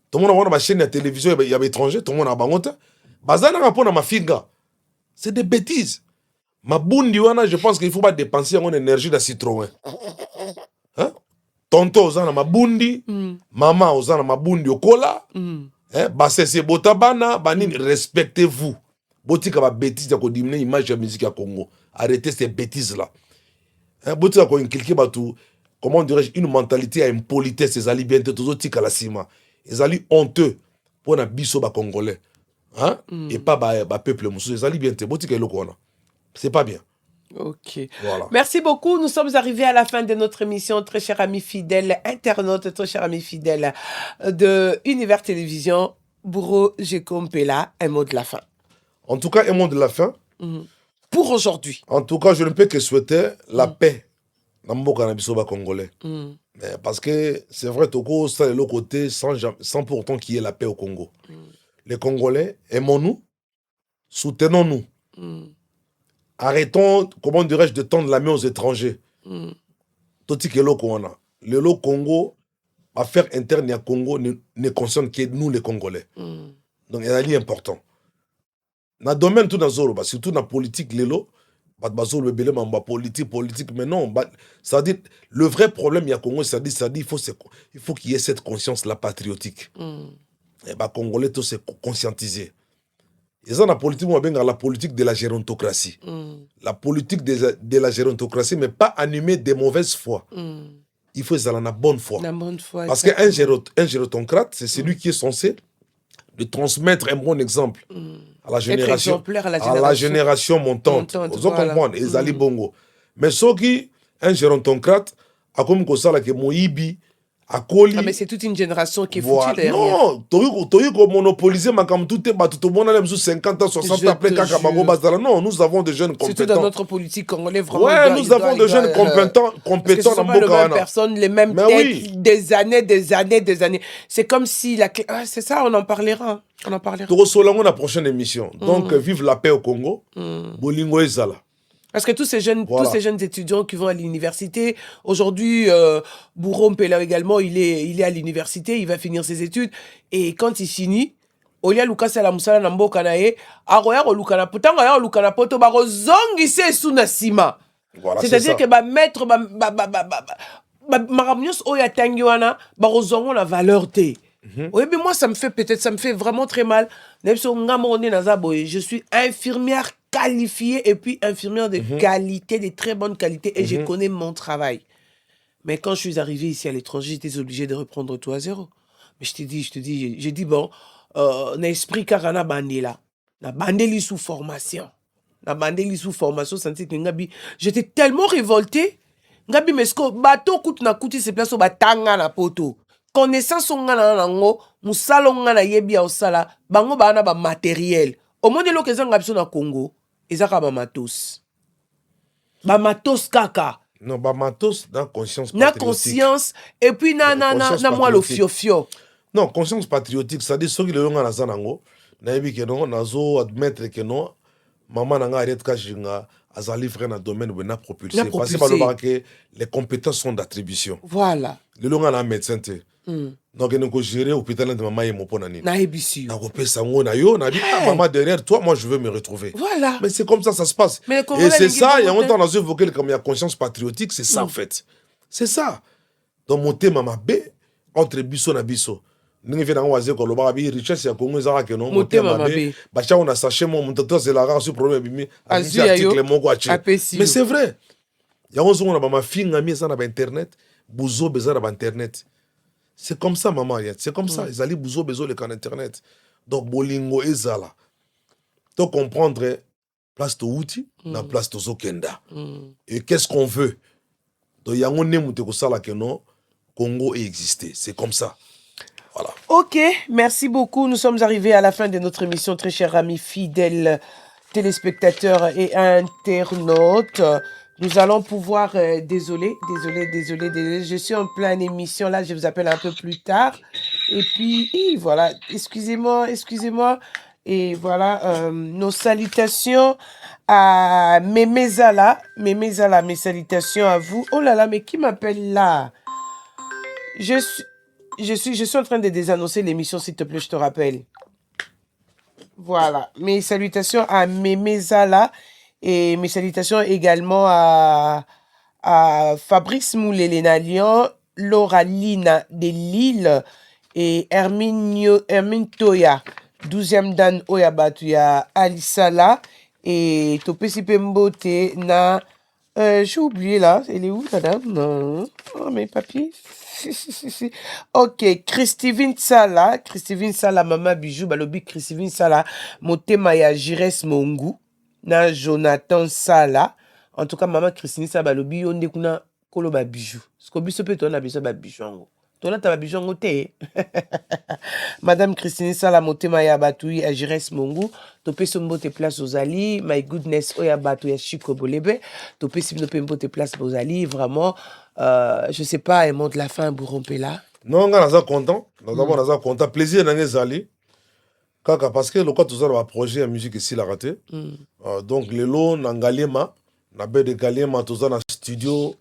Tout le monde a ba chaîne de télévision il y a étranger, tout le monde a ba ngota. Bazana rapona ma finga. C'est des bêtises. Ma bundi wana, je pense qu'il faut pas dépenser en énergie dans Citroën. Hein? Tonto ozana ma bundi, maman ozana ma bundi okola. Hein? Basese botabana, banini respectez-vous. Botika ba bêtise ya ko diminuer image de la musique à Congo. Arrêtez ces bêtises là. Hein? Botika ko inculquer batu, comment dirais-je, une mentalité à impolitesse, ces ali bien tous tika la sima. Les ali honteux pour na biso ba congolais. Hein? Et pas ba peuple musu, les ali bien te botika eloko wana. C'est pas bien. Ok. Voilà. Merci beaucoup. Nous sommes arrivés à la fin de notre émission, très cher ami fidèle, internaute, très cher ami fidèle de Univers Télévision. Bourreau Jekompela, un mot de la fin. En tout cas, un mot de la fin. Pour aujourd'hui. En tout cas, je ne peux que souhaiter la paix dans le Canabisoba congolais. Mais parce que c'est vrai, Toko, ça est l'autre côté, sans pourtant qu'il y ait la paix au Congo. Les Congolais, aimons-nous, soutenons-nous. Arrêtons, comment dirais-je, de tendre la main aux étrangers. Toti que le lo Congo, affaire interne à Congo ne concerne que nous les Congolais. Donc il y a un lien important. Dans le domaine tout dans Zoro, surtout dans la politique, politique, mais non, c'est-à-dire, le vrai problème, il y a Congo, c'est-à-dire, il faut qu'il y ait cette conscience-là patriotique. Et les Congolais, tous se conscientiser. Et ça, la politique de la gérontocratie. La politique de la gérontocratie, mais pas animée de mauvaise foi. Il faut être dans la bonne foi. Parce qu'un gérontocrate, c'est celui qui est censé de transmettre un bon exemple à la génération montante. Vous comprenez, les Ali Bongo. Mais ce qui, un gérontocrate, a comme ça, que Moïbi, mais c'est toute une génération qui est foutue derrière. Non, tu as monopolisé ma comme tout est battu, tout le monde a 50 ans, 60 ans après Kakabango Bazala. Non, nous avons des jeunes compétents. Surtout dans notre politique congolais, vraiment. Ouais, nous avons des jeunes compétents dans Bokawana. Les mêmes personnes, les mêmes têtes, des années. C'est comme si c'est ça, on en parlera. On en parlera. Tu reçois la prochaine émission. Donc, vive la paix au Congo. Bolingo Ezala. Parce que tous ces jeunes étudiants qui vont à l'université, aujourd'hui, Bourreau Mpela également, il est à l'université, il va finir ses études. Et quand il finit, Olia Lukasa la Musala Nambo Kanae, Aroya Lukana, pourtant, Aroya Lukana Poto, Baro Zongi se Sunasima. C'est-à-dire que maître, Maramnios Oya Tangiwana, Baro Zongo la valeur T. Oui, mais moi, ça me fait vraiment très mal. Je suis infirmière qualifiée et puis infirmière de qualité, de très bonne qualité, et je connais mon travail. Mais quand je suis arrivé ici à l'étranger, j'étais obligé de reprendre tout à zéro. Mais j'ai dit, bon, l'esprit Karana Bandela, la Bandeli sous formation. La Bandeli sous formation, j'étais tellement révoltée. Ngabi, mais ce que bateau coûte na coûte, c'est place au batanga na poto. Connaissance nga na nango musalo nga na yebi ya osala bango bana ba matériel au monde de l'occasion ngabso na Congo ezaka ba matos kaka non ba matos na conscience patriotique na conscience et puis na moi le fiofio non conscience patriotique ça dit ce qui le nga na zanango na yebi que non nazo admettre que non maman nanga arrête ka jinga azali frère na domaine na propulsé parce que les compétences sont d'attribution voilà le longa na médecin te donc il faut gérer l'hôpital de maman et mon ponani. Na ebisi. Na repé sango na yo na dit maman derrière toi moi je veux me retrouver. Voilà. Mais c'est comme ça se passe. Et c'est ça il y a longtemps dans une vocale comme il y a conscience patriotique c'est ça en fait. C'est ça. Donc monter maman B entre biso na biso. Ningi vient waze ko loba bi richesse ya Congo za ka non monter maman B. Ba cha on a saché mon montateur c'est la race problème bimi article mon quoi. Mais c'est vrai. Il y a on na maman finga mi ça na internet. Buzo bezana ba internet. C'est comme ça, maman. C'est comme ça. Ils allaient bouger besoin de Internet. Donc, bolingo et zala. Donc, comprendre place de outil, na place de zokenda. Et qu'est-ce qu'on veut? Donc, il y a un nez que ça que non, Congo ait existé. C'est comme ça. Voilà. Ok, merci beaucoup. Nous sommes arrivés à la fin de notre émission, très chers amis fidèles téléspectateurs et internautes. Nous allons pouvoir... désolé, je suis en pleine émission, là, je vous appelle un peu plus tard. Et puis, voilà, excusez-moi. Et voilà, nos salutations à Mémézala. Mémézala, mes salutations à vous. Oh là là, mais qui m'appelle là? Je suis en train de désannoncer l'émission, s'il te plaît, je te rappelle. Voilà. Mes salutations à Mémézala et mes salutations également à Fabrice Moulelena Lyon, Laura Lina de Lille et Hermine Toya, 12e Dan Oyabatuya Alisala et Topesi Pembote na... j'ai oublié là, elle est où madame? Non. Oh, mes papiers. Si. Ok, Christivine Sala, Mama Bijou, balobi Christivine Sala, Motema ya Jires Mongu, na Jonathan Sala. En tout cas, Maman Christine Sala, balobi on dekuna koloba Bijou. Sko biso pe tona biso ba bijou ngo. Tona ta ba bijou ngo te. Madame Christine Sala, Motema ya Batui, à Jires Mongu, topé sombo te place aux Ali, my goodness, oya Batui, à Chico Bolebe, topé simno pembo te place aux Ali, vraiment. Je sais pas, un mot de la fin, Bourrompé là. Non, on est content. Nous sommes content. Plaisir d'être allé. Parce que le cas, tout un projet de musique ici, la raté. Donc, les lots, dans Galema, dans de Galema, tout ça dans studio,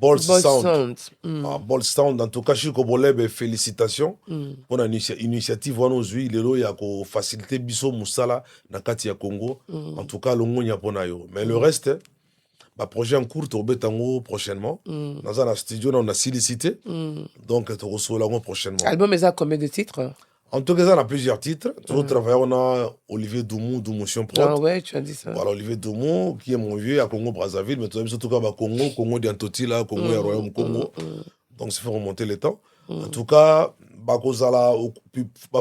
Ball Sound. Ball Sound, en tout cas, Chico Bolebe, félicitations pour l'initiative. Les lots, il y a facilité Bisso Moussala, dans Katia Congo. En tout cas, le monde, il y a pour yo. Mais le reste, le projet en cours, au Betango prochainement. Dans un studio, on a sollicité. Donc, tu reçois l'album prochainement. L'album, il a combien de titres? En tout cas, on a plusieurs titres. Toujours travaillé, on a Olivier Doumou, Doumoution Prod. Ah ouais, tu as dit ça. Voilà, Olivier Doumou, qui est mon vieux à Congo-Brazzaville, mais tout de même, surtout Congo d'Antotila, Congo et Royaume Congo. Donc, c'est fait remonter les temps. En tout cas, Bakozala,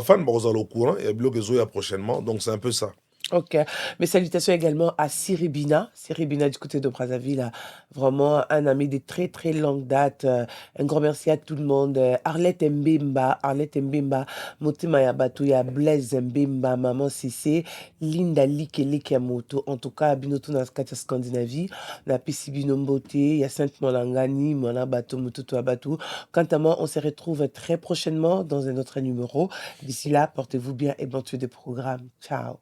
fan Bakozala au courant, et Bloc Zoya prochainement. Donc, c'est un peu ça. Ok. Mes salutations également à Siribina du côté de Brazzaville. Vraiment un ami de très très longue date. Un grand merci à tout le monde. Arlette Mbemba, Motema Yabatuya, Blaise Mbemba, Maman Sissé, Linda Likemoto. En tout cas, Binoto Naskata Scandinavie, na Pisibino Mbote, Yacinthe Molangani, Mona Bato, Mututu Abatu. Quant à moi, on se retrouve très prochainement dans un autre numéro. D'ici là, portez-vous bien et bon tuer des programmes. Ciao.